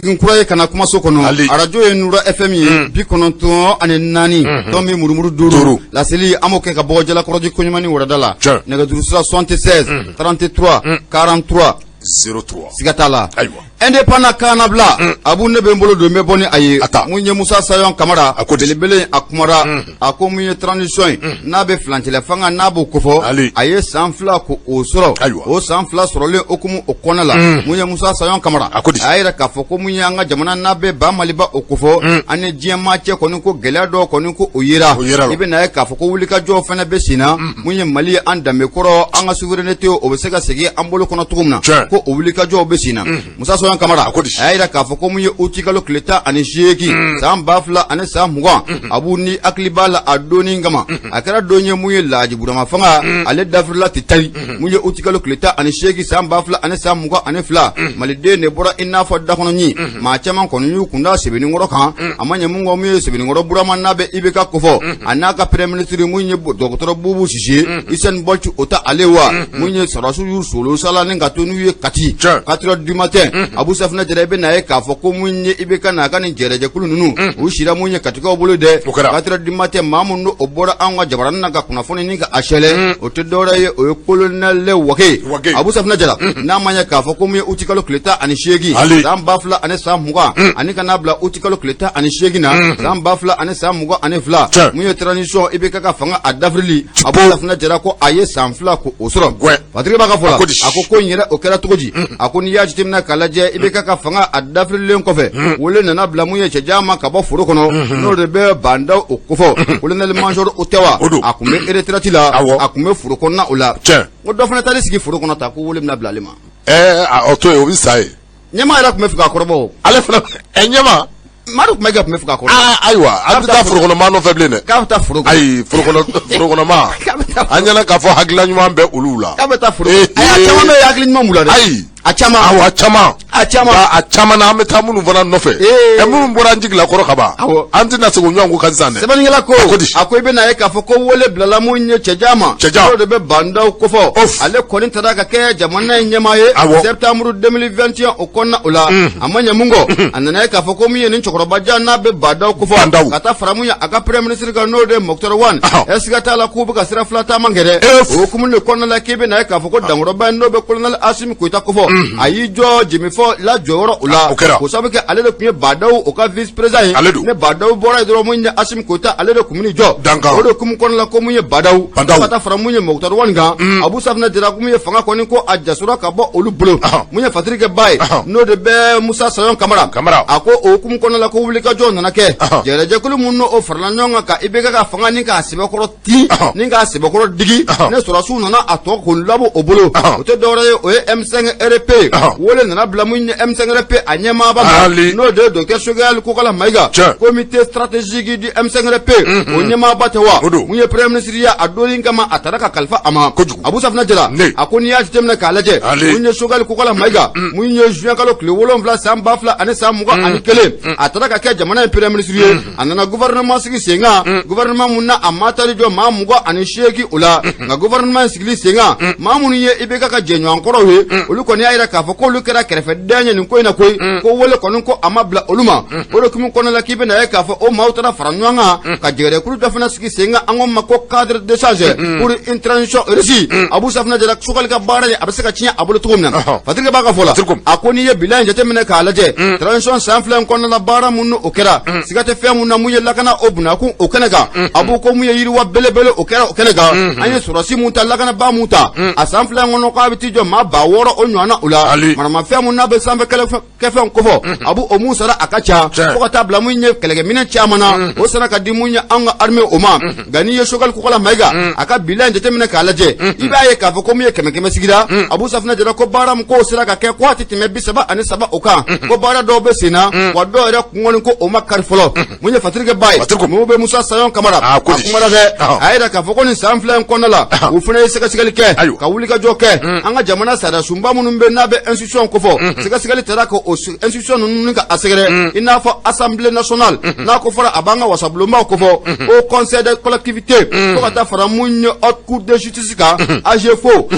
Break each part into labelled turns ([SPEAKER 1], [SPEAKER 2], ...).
[SPEAKER 1] Kuraye kana kuma so kono arajo ye Nura FM ye bi kononto ane nani tombi murumuru duru la seli amoke ka bojala koroji konyumani waradala nega durusra 76 33 43
[SPEAKER 2] 03
[SPEAKER 1] sigatala indépendant kanabla abu nebe mbolo do meboni aye munye Musa Sayon Kamara akodelebele akumara akomunye transition nabe flantele fanga nabo kofo aye sanfla ko osoro o sanfla sorole okumu okonala munye Musa Sayon Kamara ayira kafoko munye anga jamana nabe ba maliba okofo ane jiema che koniko gelado koniko oyira ibe na kafoko wulika jo fana besina munye Mali andame koro anga souveraineté obesega segi ambolo kono tugumna ko wulika jo besina Musa Kamara ayira kafoko munye utikalo kleta ane sheki sam bafla ane sam muga abuni aklibala adoni ngama akara donye munye laji burama fanga ale dafrla titali munye utikalo kleta ane sheki sam bafla ane sam muga ane fla malide ne bora inna fodda kono ni ma chaman kono yu kunda sebeni ngoro kan amanya mungo munye sebeni ngoro burama nabe ibeka kofo anaka premier ministre munye docteur bubu sisi isen bolchu ota alewa munye sarasu yu solo sala nenga tonu ye kati 4h du matin Abu Safna Jerebe na kafoko munye ibeka na kani jereje kulu nunu ushira munye katika obolo de 4h du matin mamundo obora anga jabaran naga kuna foni ninga ashele otedora ye o colonel le wake Abu Safna Jera na manya kafoko munye utikalo kleta anishegi zambafla ane samuga anika nabla utikalo kleta anishegi na zambafla ane samuga ane fla munye transition ibeka ka fanga adafrili Abu Safna Jera ko aye samfla ko osoro patri baka fola akoko nyera okera togoji akoni yaji timna kalaje ibeka ka fanga adafrili nkofe wole nana bla munye chejama ka bo furo kono no rebe banda okofo wole na le manjor otewa akume eretratila akume furo konna ola ngodo fana tali sigi furo konna ta ko wole na bla lema
[SPEAKER 2] oto e obisai
[SPEAKER 1] nyama ira kume fika korbo
[SPEAKER 2] ale fana nyama
[SPEAKER 1] maru kume ga kume fika korbo
[SPEAKER 2] aywa anta furo kono ma no feblene
[SPEAKER 1] ka ta furo
[SPEAKER 2] ay furo kono ma anyana ka fo hagla nyuma be ulula
[SPEAKER 1] ka ta furo ay chama me hagla nyuma mulade ay achama
[SPEAKER 2] na ameta munu vana nofe munu mbora njigla koro kaba anti na sego nyangu kanzane
[SPEAKER 1] sebani ngela ko akoibe na eka foko wole blala munye chejama de be banda kofo ale konin tadaka ke jamana nyamaye septembre 2021 okonna ula amanya mungo anana eka foko munye nin chokoro baja na be banda kofo kata faramunya aka premier ministre ka no de Moktar 1 esgata la kubu ka sira flata mangere okumunne konna la kebe na eka foko dangro ba no be colonel Asim Koita kofo ayi jo jimi fo la joro ula ko sabe ke ale de kunye badaw o ka vice president ne badaw bora idro munye Asim Koita ale de kumuni jo o de kum kon la ko munye badaw kata fara munye Moktar 1 ga Abu Safna dira ko munye fanga ko ni ko ajasura ka bo olu bulo munye fatri ke bay no de be Musa Sayon Kamara ako o kum kon la ko wuli ka jo na ke jere je kulu munno o farla nyonga ka ibega ka fanga ni ka sibe ko ti ni ka sibe ko digi ne sura su na ato ko labo o bulo o te dora o M5 RP wole nana bla munye M5RP anyama ba no de docteur Shogal ko kala maiga comité stratégique du M5RP onyama batewa munye premier ministre ya adori ngama ataraka kalfa ama Abu Safna Jela akoni ya jitemna kalaje munye Shogal ko kala maiga munye juin kalo kle wolon vla samba fla ane samuga anikele ataraka ke jamana premier ministre anana gouvernement sigi senga gouvernement munna amatari jo mamuga anisheki ula nga gouvernement sigi senga mamuniye ibeka ka jenyo ankoro we ulukoni ya ira ka ko lu kera kerefe danya ni ko ina ko wole kono ko amabla oluma wole kum kono la kibe na ka fa o mautara faranwanga ka jere kuru dafna siki senga angom mako cadre de charge pour une transition réussie Abu Safna Jera sukal ka bara ya absaka cinya abulu tumna fatika baka fola akoni ye bilan jete mena ka laje transition sans flamme kono la bara munno okera sigate fe munna muye lakana obuna ku okenaga abu ko muye yiri wa bele okera okenaga anye surasi munta lakana ba muta asam flamme ngono ko abiti jo ma ba woro onyana ula marama femu na be sambe kefe nkofo abu omu sara akacha ko tabla munye kelege minen chamana o sara ka dimunya anga arme oma gani ye shogal ko kala maiga aka bilanje temene kalaje ibaye ka fo komiye keme sigira Abu Safna Jera ko baram ko sara ka ke kwati time bisaba ani saba oka ko bara do be sina wa do re ngol ko o makar folo munye fatrike bay mo be Musa Sayon Kamara akumara ge ayda ka fo ko ni samfle ko nala u fune sika sigali ke ka wuli ka joke anga jamana sara sumba munum be be n'a be institution ko fo siga sigali tara ko o institution nunu ka asegere ina fo assemblée nationale na ko fora abanga wasabloma ko fo au conseil de collectivité ko kata fara munyo haute cour de justice ka AGFO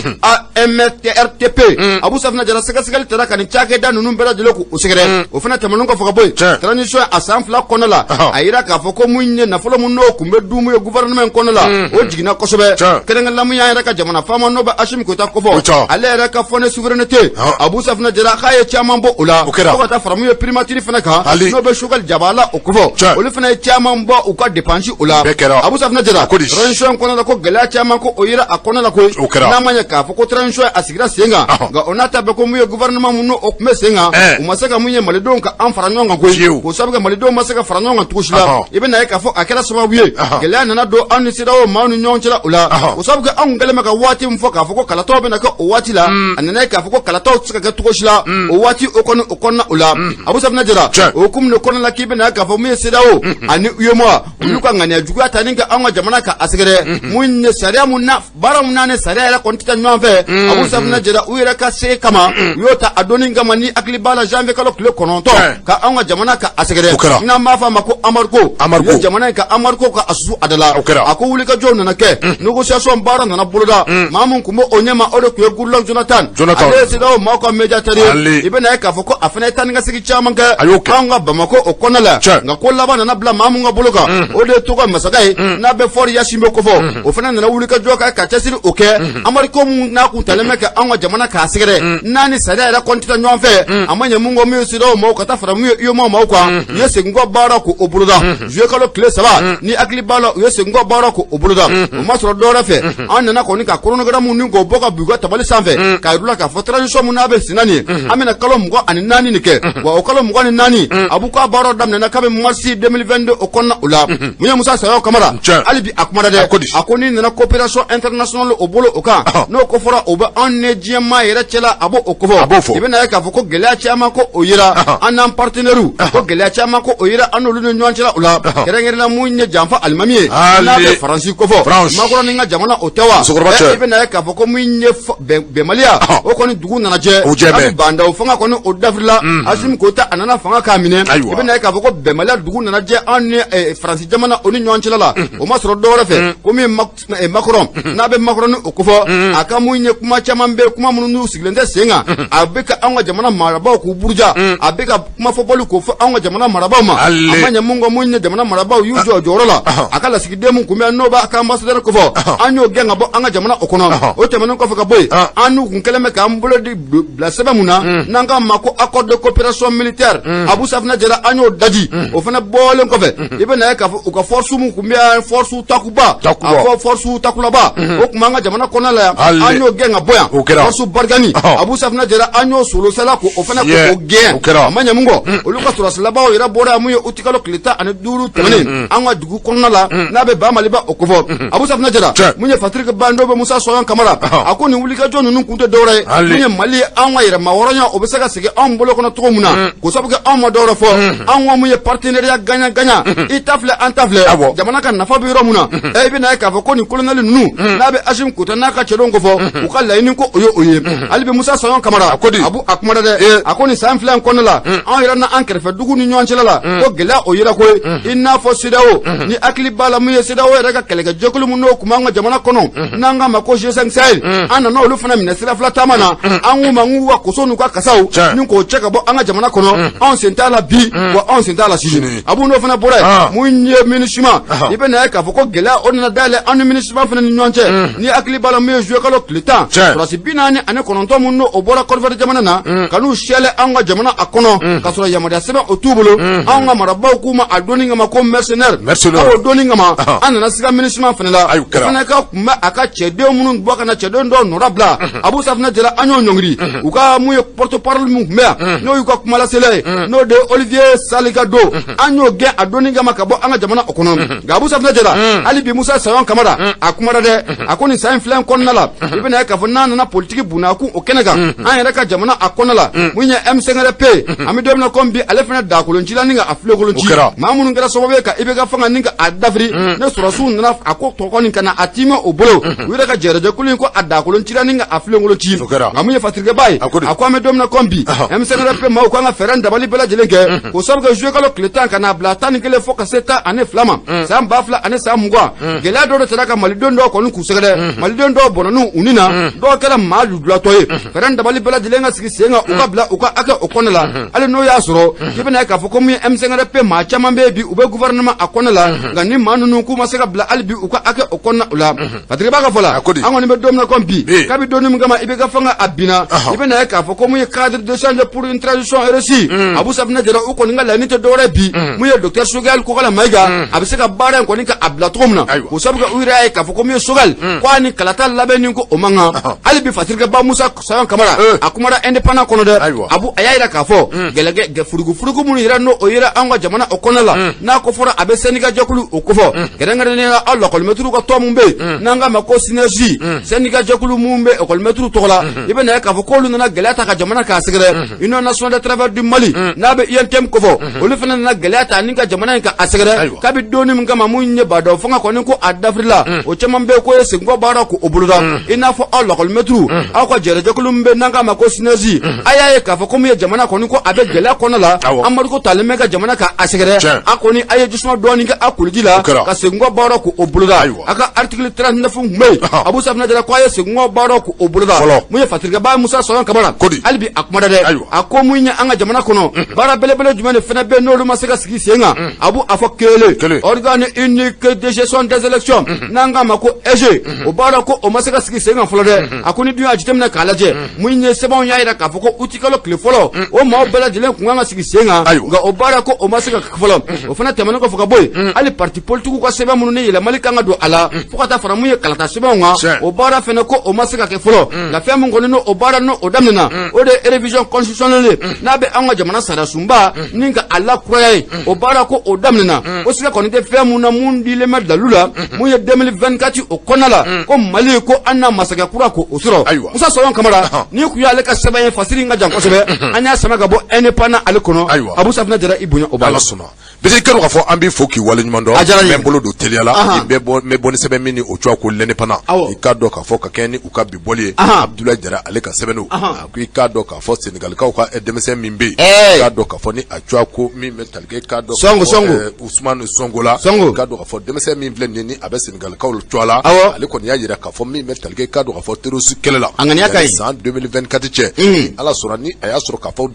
[SPEAKER 1] AMRTP Abu Safna Jara siga sigali tara kan chake da nunu bera jelo ko osegere o fana tamanun ko fo boy transition assemblée konola ayira ka fo ko munye na folo munno kumbe dumu yo gouvernement konola o jigina ko sobe kerenga lamu ya raka jamana fama no ba ashim ko ta ko fo ale raka fo ne souveraineté Abu Safna Jara khaye chaman bo ula ko ta faramu yo primature fana ka no be shugal jabala o ko fo o fana chaman bo o ka dépense ula Abu Safna Jara transition konola ko gala chaman ko oyira akonola ko na manya ka fo ko transition asigira senga ga onata be ko mu yo gouvernement munno o kuma senga o masaka munye malido ka an faranyonga ko sabuga malido masaka faranyonga tukushila ibe na ka fo akela sama wiye gala na do an sirawo manu nyonchira ula o sabuga an galema ka wati mfo ka fo ko kala to be na ka o wati la anana ka fo ko kala to tsaka ga tukushila o wati o kono ula Abu Safna Jara o kum no kono la kibe na ka fo mu sirawo ani uyemo uluka ngani ajuga taninga anga jamana ka asgere munne sariya munna baram nane sariya la kontita nyonfe Abu Safna Jara uyira ka se kama yota adoninga mani akli bala janve kala kle kononto ka anga jamana ka asgere ina mafa mako amarko jamana ka amarko ka asu adala ako wulika jonna na ke négociation bara na buluda mamun kumo onyema odo ku gurlo Jonathan ale sidawo mako mediateur ibena ka foko afana taninga sigi chama ka anga bamako okonala nga kolla bana na bla mamun nga buluka ode to ko masagai na be for yashimbe ko fo ofana na wulika joka ka chasiri oke amarko mun na ku taleme ka anga jamana ka asgere nani sada ra kontita nyonfe amanya mungo mi sidawo mako ta fara mu yo mama kwa yese ngo bara ko obuluda je kalo kle saba ni akli bala yese ngo bara ko obuluda o masro dora fe anna ko ni ka chronogram ni go boka buga tabali sanfe ka rula ka fotra so mun abe sinani amena kalo mgo ani nani ni ke wa o kalo mgo ni nani abuka baro dam na kabe marsi 2022 o konna ula munya musa sayo kamara ali bi akumara de akoni na coopération internationale o bolo oka no ko fora o ba anne jema yera chela abo okofo ibena ka foko gela chama ko oyira anan partenaire ko gela chama ko oyira anolu no nyanchela ula kerengere na munye jamfa almami na be faransi ko fo makoro ninga jamana otawa ibena ka foko munye be malia o koni dugu nana je abi banda o fanga koni o dafrila asim ko ta anana fanga kamine ibena ka foko be malia dugu nana je anne faransi jamana oni nyanchela la o masro dora fe ko mi makoro na be makoro ni okofo aka munye kuma chamambe kuma mununu siglende senga abeka anga jamana maraba ko burja abeka kuma fo bolu ko fo anga jamana maraba ma amanya mungo munye jamana maraba yujo jorola akala sigide mun kuma no ba aka ambassadeur ko fo anyo genga bo anga jamana okono o temano ko fo ka boy anu kun keleme ka ambulo di la seba muna nanga mako accord de coopération militaire Abu Safna Jara anyo daji o fana bolen ko fe ibe na ka fo ka force mun kuma force takuba force takulaba o kuma anga jamana kona la anyo genga boya force bargani Abu Safna Jara anyo solo sala ko o fana ko gen amanya mungo oluka sura sala ba o ira bora mu yo utikalo klita ane duru temane anga dugu konna la na be ba maliba okofo Abu Safna Jara munye Patrick Bando be Musa Soyan Kamara akoni wulika jonu nun kunte dore munye mali anga ira maworonya obesaka sige am bolo kono to muna ko sabuga am dora fo anwa munye partenariat ganya itafle antafle jamana kan nafa bi romuna e bi na ka fo koni colonel nu na be ashim kutana ka chedongo fo ukalla inin ko oye albi Musa Soyan Kamara Abu Akmara de akoni sanflan konola an ira na ankere fe dugu ni nyonchela la ko gela oyira ko inna fo sidawo ni akli bala mu sidawo rega kelega jokulu mu no kuma nga jamana kono nanga mako G5 Sahel ana no lu fana ministre fla tamana anwu mangu wa kusonu ka kasaw ni ko cheka bo anga jamana kono on sentala bi wa on sentala siji Abu no fana bora mu nye minishima ibe na ka fo ko gela onna dale an minishima fana ni nyonche ni akli bala mu jouer kalo klita rasi binani ane kono to mu no obora korvere jamana na kanu shele anga jamana akono kasura yamada seba otubulo anga maraba kuma adoninga mako mercenaire o doninga ma anana siga minishima fana la fana ka kuma aka chede munun boka na chede ndo norabla Abu Safna Jara anyo nyongri uka mu porte parole mu mea no yuka kuma la sele no de Olivier Saligado anyo ge adoninga makabo anga jamana okono ga Abu Safna Jara ali bi Musa Soyan Kamara akumara de akoni sain flan konnala ibena ka fana na politique bunaku okenega an reka jamana akonala munya M5RP ami domna kombi alefana da kolonchila ninga afle kolonchi mamunu ngara sobabe ka ibega fanga ninga adafri ne surasu na akok to konin kana atima obolo wira ka jereje kulin ko adda kolonchila ninga afle kolonchi amunya fatirike bay akwame domna kombi emsengere pe ma ko nga feranda bali bela jelenge ko sabu ke jouer kalo kletan kana bla tan kele foka seta ane flama sam bafla ane sam ngwa gela do tara malidon do ko ku segere malidon do bonanu unina do kala malu dlatoye feranda bali bela jelenga sigi senga ukabla uka aka okonela ale no ya soro jibena ka foko mi emsengere pe ma chama bebi ube gouvernement akonela ngani manunu ku masega bla albi uka aka okonna ula fatirike ba ka fola angoni be domna kombi kabi donu ngama ibe ga fanga abina ibena ka foko mu cadre de change pour une transition RSI abu sabna jara uko ninga la nite dore bi mu ye docteur Sugal ko kala maiga abiseka bare ko ninka abla tomna ko sabga uira ka foko mu Sugal kwani kalata labe ninko omanga ali bi fatirike ba Musa sayan kamara akumara independent kono de abu ayaira ka fo gelege furugu mu ira no oyira anga jamana okonala na ko fora abe seniga jakulu okofo gerengere ne Allah ko metru ko tomumbe nanga mako synergie seniga jakulu mumbe ko metru tola ibena ka foko lu na gelata ka jamana ka sigre union nationale de travail du Mali nabe yentem ko fo olu fana na gelata ninka jamana ka asigre kabi doni mga mamunye bado fanga ko ninko adafrila o chamambe ko yesingo bara ko obuluda ina fo Allah ko metru akwa jere jakulu mbe nanga mako synergie ayaye ka foko mu jamana ko ninko abe gela ko nala amadu ko talme ka jamana ka asigre akoni aye jusma doni ka akulgila ka singo bara ko obuluda aka article 39 mbe abu sabna jara ko yesingo bara ko obuluda mu ye fatirga ba Musa soyan kamara albi akmada de akomunya anga jamana kono bara belebele jumene fena be no luma sega sigi senga abu afokele organe unique de gestion des élections nanga mako EG o bara ko o masega sigi senga folode akoni duya jitemna kalaje munye sebon yaira ka foko utikalo klefolo o ma bela jile kunga sigi senga nga o bara ko o masega kfolo o fena temana ko foka boy ali parti politique ko seba munune yela malika nga do ala fokata faramuye kalata sebonga o bara fena ko o masega kfolo la femu ngono o bara no o damna o de révision constitutionnelle nabe anga jamana sara sumba ninka alla kroyay o bara ko o damna o sika ko nite femu na mundi le medda lula mu ye 2024 o konala ko mali ko anna masaka kura ko osuro Musa soyon kamara ni ku ya le ka seba fasiri nga janko sebe anya sama ga bo ene pana ale kono abu safna jara ibunya o bala
[SPEAKER 2] suna bisi kanu ka fo ambi foki wale nyumando membolo do teliala me boni sebe mini o chwa ko lene pana ikado ka fo ka keni uka biboli Abdoulaye Jara ale ka sebeno ku ikado ka fo Senegal ka ka edemese mimbe ikado ka fo ni achwa ko mi metalge ikado
[SPEAKER 1] songo
[SPEAKER 2] Ousmane Songola ikado ka fo demese mimble ni abe Senegal ka o chwala ale ko ni ya yira ka fo mi metalge ikado ka fo terosi kelela
[SPEAKER 1] angani akai
[SPEAKER 2] 2024 che ala surani aya suru ka fo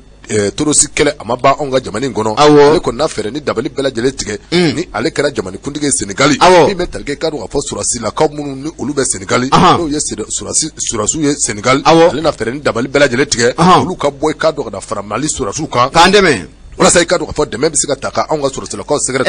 [SPEAKER 2] torosi kele amaba onga jamani ngono ale ko na fere ni dabali bela jele tige ni ale kera jamani kundige Senegali mi metalge kadu ka fo surasi la ka munu ni olube Senegali no ye surasu ye Senegal ale na fere ni dabali bela jele tige olu ka boy kadu ka da fara mali surasu ka
[SPEAKER 1] kandeme
[SPEAKER 2] wala say kadu ka fo de même sika taka onga surasi la ka secret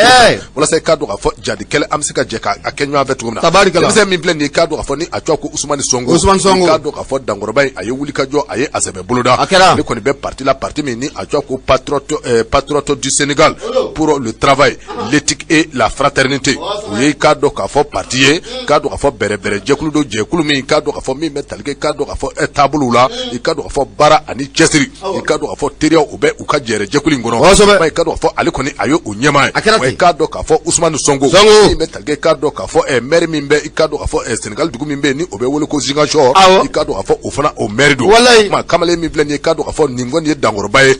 [SPEAKER 2] wala say kadu ka fo jadi kele am sika jeka akenyo avet gumna mise mi plan ni kadu ka fo ni atwa ko Ousmane Songo kadu ka fo dangorobay aye wuli ka jo aye asebe buluda ni ko ni be parti la parti mi ni atwa ko patriote du Sénégal pour le travail l'éthique et la fraternité oui kadu ka fo parti kadu ka fo bere jekulu mi kadu ka fo mi metalge kadu ka fo tabulula kadu ka fo bara ani chesiri kadu ka fo teria ube uka jere jekulu ngono bay kado fo ali koni ayo unyema way kado ka fo Ousmane Songo ni metalge kado ka fo maire mimbe kado ka fo Senegal dugu mimbe ni obe wole ko zinga shore kado ka fo ofana o maire do ma kamale mi bleni kado ka fo ningon ye dangoro baye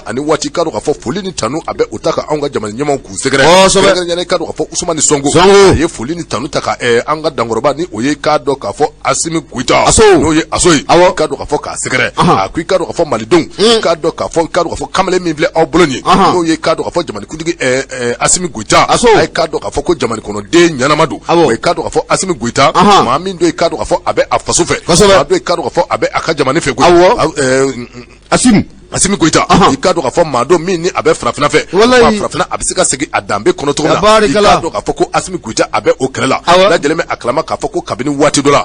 [SPEAKER 2] ani wati kado ka fo folini tanu abe utaka anga jamani nyema ku segre nyane kado ka fo Ousmane Songo ye folini tanu taka anga dangoro ba ni oye kado ka fo Assimi Goïta no ye asoyi kado ka fo ka segre akui kado ka fo Malidong kado ka fo kamale mi ble no ye kado ka fo jamani kundige Assimi Goïta ay kado ka fo ko jamani kono de nyanamadu ay kado ka fo Assimi Goïta ma min do kado ka fo abe afasufe do kado ka fo abe aka jamani fe go Assimi Goïta ikado ka fo mado mini abe frafina fe frafina abisika segi adambe kono to na ikado ka fo ko Assimi Goïta abe okela la jeleme aklama ka fo ko kabini wati dola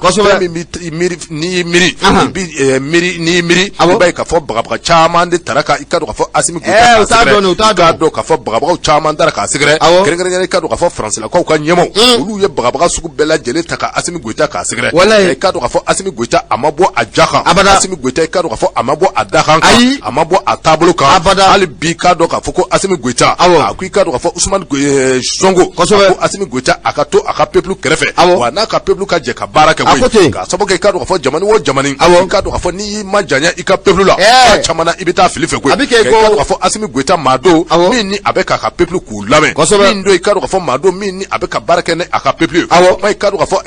[SPEAKER 2] miri bay ka fo bagabga chaman de taraka ikado ka fo Assimi Goïta ikado ka fo bagabga chaman daraka sigre kerengere ikado ka fo France la ko ka nyemo ulu ye bagabga suku bela jele taka Assimi Goïta ka sigre ikado ka fo Assimi Goïta amabo ajaka Assimi Goïta ikado ka fo amabo adakan ma bɔ a taabolo kan hali bi k'a dɔn k'a fɔ ko Assimi Goïta a ko i k'a dɔn k'a fɔ Ousmane Sonko ko Assimi Goïta a ka to a ka peuple kɛrɛfɛ wa n'a ka peuple ka jɛ ka baara kɛ koyi k'a sababu kɛ i k'a dɔn k'a fɔ jamana o jamana i k'a dɔn k'a fɔ n'i y'i ma janya i ka peuple la caman na i bɛ taa fili fɛ koyi i k'a dɔn k'a fɔ Assimi Goïta maa don min ni a bɛ k'a ka peuple k'u lamɛn min don i k'a dɔn k'a fɔ maa don min ni a bɛ ka baara kɛ ni a ka peuple i k'a dɔn k'a fɔ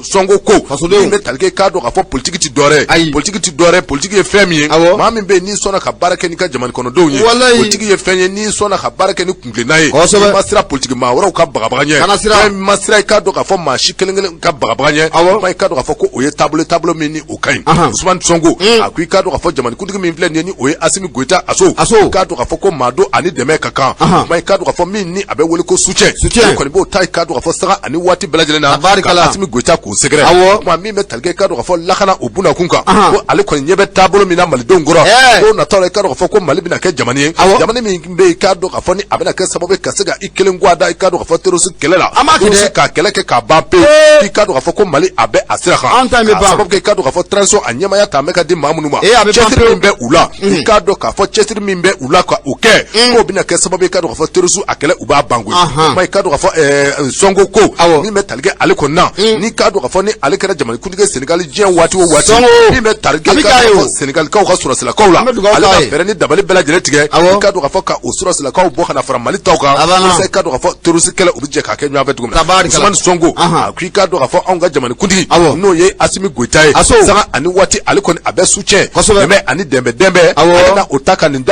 [SPEAKER 2] Sonko ko min bɛ tali kɛ i k'a dɔn k'a fɔ politique ti dɔwɛrɛ ye politique ye fɛn min ye maa min bɛ yen n'i sɔnna ka baara kɛ n'i ka jamana kɔnɔdenw ye politique ye fɛn ye n'i sɔnna ka baara kɛ ni kunkilenna ye n'i ma sira politique maa wɛrɛw ka bagabaga ɲɛ fɛn ma sira i k'a dɔn k'a fɔ maa si kelen kelen ka bagabaga ɲɛ i k'a dɔn k'a fɔ ko o ye taabolo min ni o ka ɲi Ousmane Sonko a ko i k'a dɔn k'a fɔ jamanikuntigi min filɛ nin ye ni o ye Assimi Goïta aso i k'a dɔn k'a fɔ ko maa don ani dɛmɛ ka kan i k'a dɔn k'a fɔ min ni a bɛ wele ko soutien kɔni b'o ta i k'a dɔn k'a fɔ saga ani waati bɛɛ lajɛlen na ka Assimi Goïta k'o sɛgɛrɛ tuma min bɛ tali kɛ i k'a dɔn k'a fɔ lakana o bunakun kan ko ale kɔni ɲɛ bɛ taabolo min na malidenw kɔrɔ ko nataw la i k'a dɔn k'a fɔ ko Mali bɛna kɛ jamana ye jamana min bɛ i k'a dɔn k'a fɔ ni a bɛna kɛ sababu ka se ka i kelen guada i k'a dɔn k'a fɔ terroriste kɛlɛ la terroriste ka kɛlɛ kɛ k'a ban pewu i k'a dɔn k'a fɔ ko Mali a bɛ a sira kan k'a sababu kɛ i k'a dɔn k'a fɔ transition a ɲɛmaya ta bɛ ka di maa minnu ma cɛsiri min bɛ u la i k'a dɔn k'a fɔ cɛsiri min bɛ u la ka o kɛ k'o bɛna kɛ sababu i k'a dɔn k'a fɔ terroriste a kɛlɛ u b'a ban koyi i k'a dɔn k'a fɔ Sonko ko min bɛ tali kɛ ale kɔni na n'i k'a dɔn k'a fɔ ni ale kɛra jamanikuntigi Sénégal diɲɛ waati o waati min bɛ tali kɛ i k'a dɔn k'a fɔ Sénégalikaw ka sɔrɔsilakaw la ale ka fɛɛrɛ ni dabali bɛɛ lajɛlen tigɛ i k'a dɔn k'a fɔ ka o sɔrɔsilakaw bɔ ka na fara Mali taw kan walasa i k'a dɔn k'a fɔ terroriste kɛlɛ u bɛ jɛ k'a kɛ ɲɔgɔn fɛ cogo min na Ousmane Sonko a ko i k'a dɔn k'a fɔ anw ka jamanikuntigi n'o ye Assimi Goïta ye saga ani waati ale kɔni a bɛ soutien dɛmɛ ani dɛmɛ ale na o ta ka nin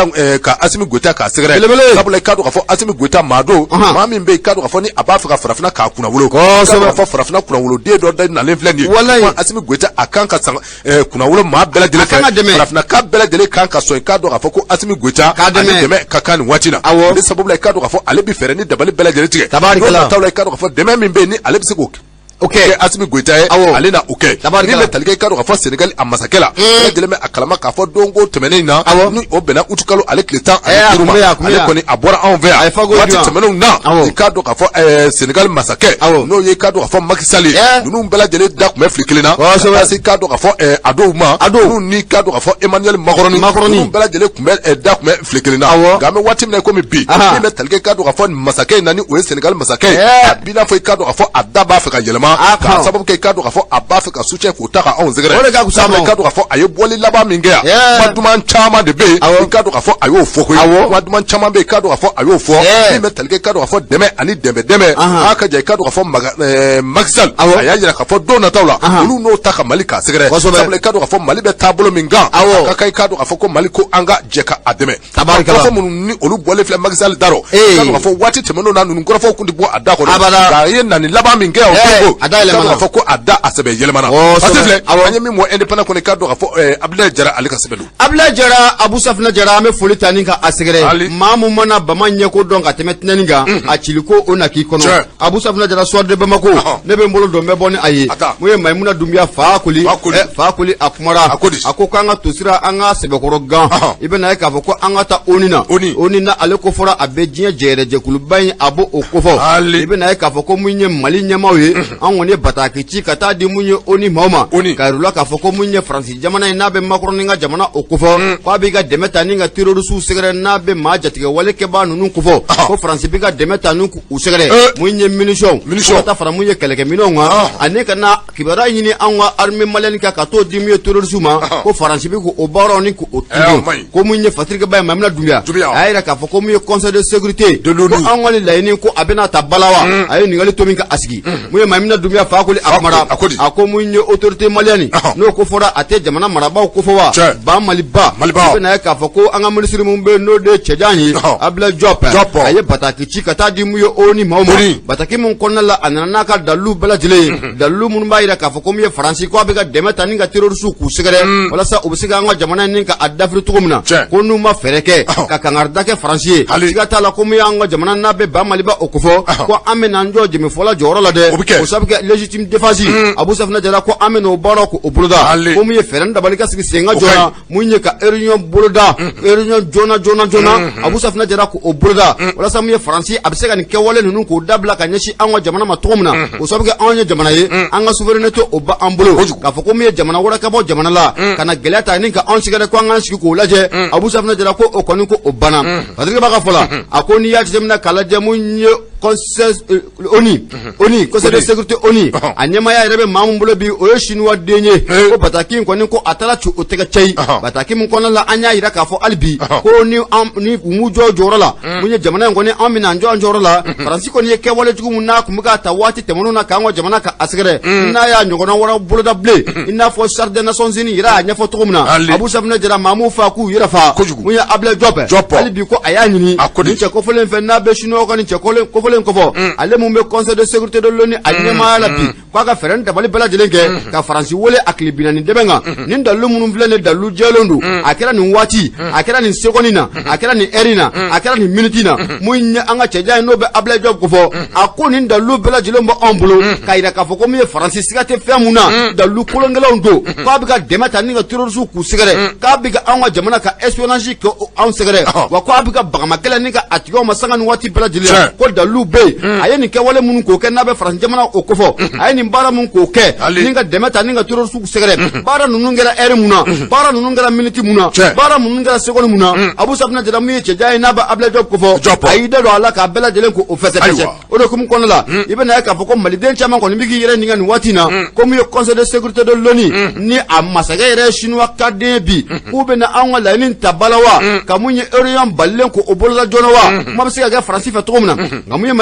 [SPEAKER 2] ka Assimi Goïta k'a sɛgɛrɛ sabula i k'a dɔn k'a fɔ Assimi Goïta maa don maa min bɛ i k'a dɔn k'a fɔ ni a b'a fɛ ka farafinna k'a kunnawolo k'a fɔ farafinna kunnawoloden dɔ da nalen filɛ nin ye Assimi Goïta a kan ka kunnawolo maa bɛɛ lajɛlen fɛ farafinna ka bɛɛ lajɛlen kan ka sɔn i k'a dɔn k'a fɔ ko Assimi Goïta ale dɛmɛ ka kan nin waati na ni sababu la i k'a dɔn k'a fɔ ale bɛ fɛɛrɛ ni dabali bɛɛ lajɛlen tigɛ n'o nataw la i k'a dɔn k'a fɔ dɛmɛ min bɛ yen ni ale bɛ se k'o Assimi Goïta ye ale na o kɛ ni bɛ tali kɛ i k'a dɔn k'a fɔ Sénégal a masakɛ la bɛɛ lajɛlen bɛ a kalama k'a fɔ don ko tɛmɛnen na ni o bɛnna uti kalo ale tile 10 ani 5 ma ale kɔni a bɔra anw fɛ yan waati tɛmɛnenw na i k'a dɔn k'a fɔ Sénégal masakɛ n'o ye i k'a dɔn k'a fɔ Macky Sall ye ninnu bɛɛ lajɛlen da tun bɛ fili kelen na parce que i k'a dɔn k'a fɔ a dɔw ma ninnu ni k'a dɔn k'a fɔ Emmanuel Macron ninnu bɛɛ lajɛlen tun bɛ fili kelen na nka an bɛ waati min na komi bi min bɛ tali kɛ i k'a dɔn k'a fɔ masakɛ in na ni o ye Sénégal masakɛ ye a b'i n'a fɔ i k'a dɔn k'a fɔ a da b'a fɛ ka yɛlɛma k'a sababu kɛ i k'a dɔn k'a fɔ a b'a fɛ ka soutien k'o ta ka anw sɛgɛrɛ i k'a dɔn k'a fɔ a ye bɔli laban min kɛ yan kuma duman caman de bɛ yen i k'a dɔn k'a fɔ a y'o fɔ koyi kuma duman caman bɛ yen i k'a dɔn k'a fɔ a y'o fɔ min bɛ tali kɛ i k'a dɔn k'a fɔ dɛmɛ ani dɛmɛ a ka jan i k'a dɔn k'a fɔ Macky Sall a y'a jira k'a fɔ don nataw la olu n'o ta ka Mali k'a sɛgɛrɛ sabula i k'a dɔn k'a fɔ Mali bɛ taabolo min kan a ka kan i k'a dɔn k'a fɔ ko Mali ko an ka jɛ ka a dɛmɛ kɔrɔfɔ minnu ni olu bɔlen filɛ Macky Sall darɔ i k'a dɔn k'a fɔ waati tɛmɛnenw na ninnu kɔrɔfɔw kun tɛ bɔ a da kɔnɔ nka a ye na ni laban min kɛ o ko i k'a dɔn k'a fɔ ko a da a sɛbɛ yɛlɛmana parce que filɛ an ye min mɔ indépendant kɔni k'a dɔn k'a fɔ Abdoulaye Jara ale ka sɛbɛn don
[SPEAKER 1] Abdoulaye Jara Abu Safina Jara an bɛ foli ta ni ka a sɛgɛrɛ maa mun mana bama ɲɛko dɔn ka tɛmɛ tinɛni kan a cili ko o na k'i kɔnɔ Abu Safina Jara soir de Bamako ne bɛ n bolo dɔn bɛ bɔ ni a ye mun ye Maïmouna Doumbia Fakoli a kumara a ko k'an ka to sira an ka sɛbɛkɔrɔ gan i bɛ na ye k'a fɔ ko an ka taa ONU na ale ko fɔra a bɛ diɲɛ jɛgɛrɛjɛkuluba in a b'o o ko fɔ i bɛ na ye k'a fɔ ko mun ye Mali ɲɛmaaw ye an kɔni ye bataki ci ka taa di mun ye ONU maaw ma ka yir'u k'a fɔ ko mun ye Faransi jamana in n'a bɛ Macron ni ka jamana o ko fɔ k'a b'i ka dɛmɛ ta ni ka terroriste sɛgɛrɛ n'a bɛ maa jatigɛ wale kɛbaa ninnu ko fɔ ko Faransi b'i ka dɛmɛ ta n'u sɛgɛrɛ mun ye munition ka taa fara mun ye kɛlɛkɛminɛnw kan ani ka na kibaruya ɲini an ka armée malienne kan ka t'o di mun ye terroriste ma ko Faransi bɛ k'o baaraw ni k'o tugu ko mun ye fatirikɛba ye Maïmouna Doumbia a y'a jira k'a fɔ ko mun ye conseil de sécurité ko an ka laɲini ko a bɛna ta bala wa a ye ɲininkali to min ka a sigi mun ye Maïmouna Doumbia Fakoli a kumara a ko mun ye autorité malienne n'o ko fɔra a tɛ jamana marabaaw ko fɔ wa ba Maliba i bɛ na ye k'a fɔ ko an ka minisiri mun bɛ yen n'o de ye cɛjan ye Abdoulaye Diop a ye bataki ci ka taa di mun ye ONU maaw ma bataki mun kɔnɔna la a nana n'a ka dalilu bɛɛ lajɛlen ye dalilu minnu b'a jira k'a fɔ ko mun ye Faransi ko a bɛ ka dɛmɛ ta ni ka terroriste k'u sɛgɛrɛ walasa u bɛ se k'an ka jamana ni ka a dafiri cogo min na ko n'u ma fɛɛrɛ kɛ ka kangarida kɛ Faransi ye siga t'a la ko mun y'an ka jamana n'a bɛ ba Maliba o ko fɔ ko an bɛ n'an jɔ jɛmɛfɔla jɔyɔrɔ la dɛ o sabu légitime défense Abu Safina Jara ko ameno baro ko obuluda ko mu ye feren da balika sigi senga jona mu nye ka réunion buluda réunion jona Abu Safina Jara ko obuluda wala samu ye France absega ni kewale nunu ko dabla ka nyeshi anwa jamana matomna ko sabu ke anya jamana ye anga souveraineté oba ambulo ka foko mu ye jamana wala ka bo jamana la kana gelata ni ka on sigade ko anga sigi ko laje Abu Safina Jara ko okoni ko obana padri ba ka fola akoni ya jamna kala jamu conseil conseil de sécurité ONU anyama ya rebe mambulo bi o chinois denye ko bataki ko ni ko atala chu otega chai bataki mun kono la anya ira ka fo albi ko ni mu joro la munye jamana ngo ni amina njoro la faransi ko ni ke wole tugu mun na ku muga ta wati temono na kango jamana ka asgere na ya nyogono wara bulo da ble ina fo charte des nations unies ira nya fo tugumna Abu Safina Jara mamu fa ku ira fa munye able jope albi ko aya nyini ni che ko folen fe na be chinois ko ni che ko ko ale mu be conseil de sécurité de l'ONU anyama la bi kwa ka feren tabali bela jelenge ka faransi wole aklibina ni debenga nin dalu munum vlene dalu jelondu akira ni wati akira ni sekonina akira ni erina akira ni minutina munya anga cheja no be able job ko fo akoni dalu bela jelombo ambulo kaira ka fo ko mi faransi sigate femuna dalu kolongela ndo ka bi ka demata ni ga terroriste ku sigare ka bi ga anga jamana ka espionnage ko an sigare wa ko bi ka bagamagela ni ga atigo masanga ni wati bela jele ko dalu be ayeni ke wale mun ko ke na be faransi jamana o ko fo ayeni bara mun ko ke ninga demeta ninga turo su segere bara nunu ngela ere muna bara nunu ngela minute muna bara nunu ngela seconde muna Abu Safina Jara mu ye jay na ba able job ko fo ayide do ala ka bela jelen ko o fese fese o do kum kono la ibena ka fo ko mali den chama ko ni bigi yere ninga ni watina ko mu ye conseil de sécurité de l'ONU ni amasaga yere chinois kade bi ku be na anwa la ni tabalawa ka mu ye orion ballen ko o bolza jonawa ma be ga France fe to muna ngamu ye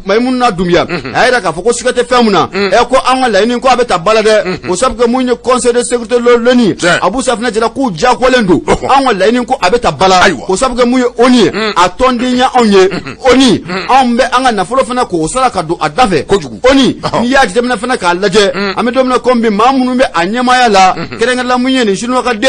[SPEAKER 1] maimuna dumia ayira ka fo ko sikate femuna e ko anga la ni ko abeta balade o sabke munye conseil de sécurité l'ONU Abu Safina Jara ku jakolendo anga la ni ko abeta bala o sabke munye oni atondinya onye oni ambe anga na folo fana ko sala ka do adafe oni ni ya jemna fana ka laje amedomna kombi mamunu be anyama ya la kerenga la munye ni shinu ka de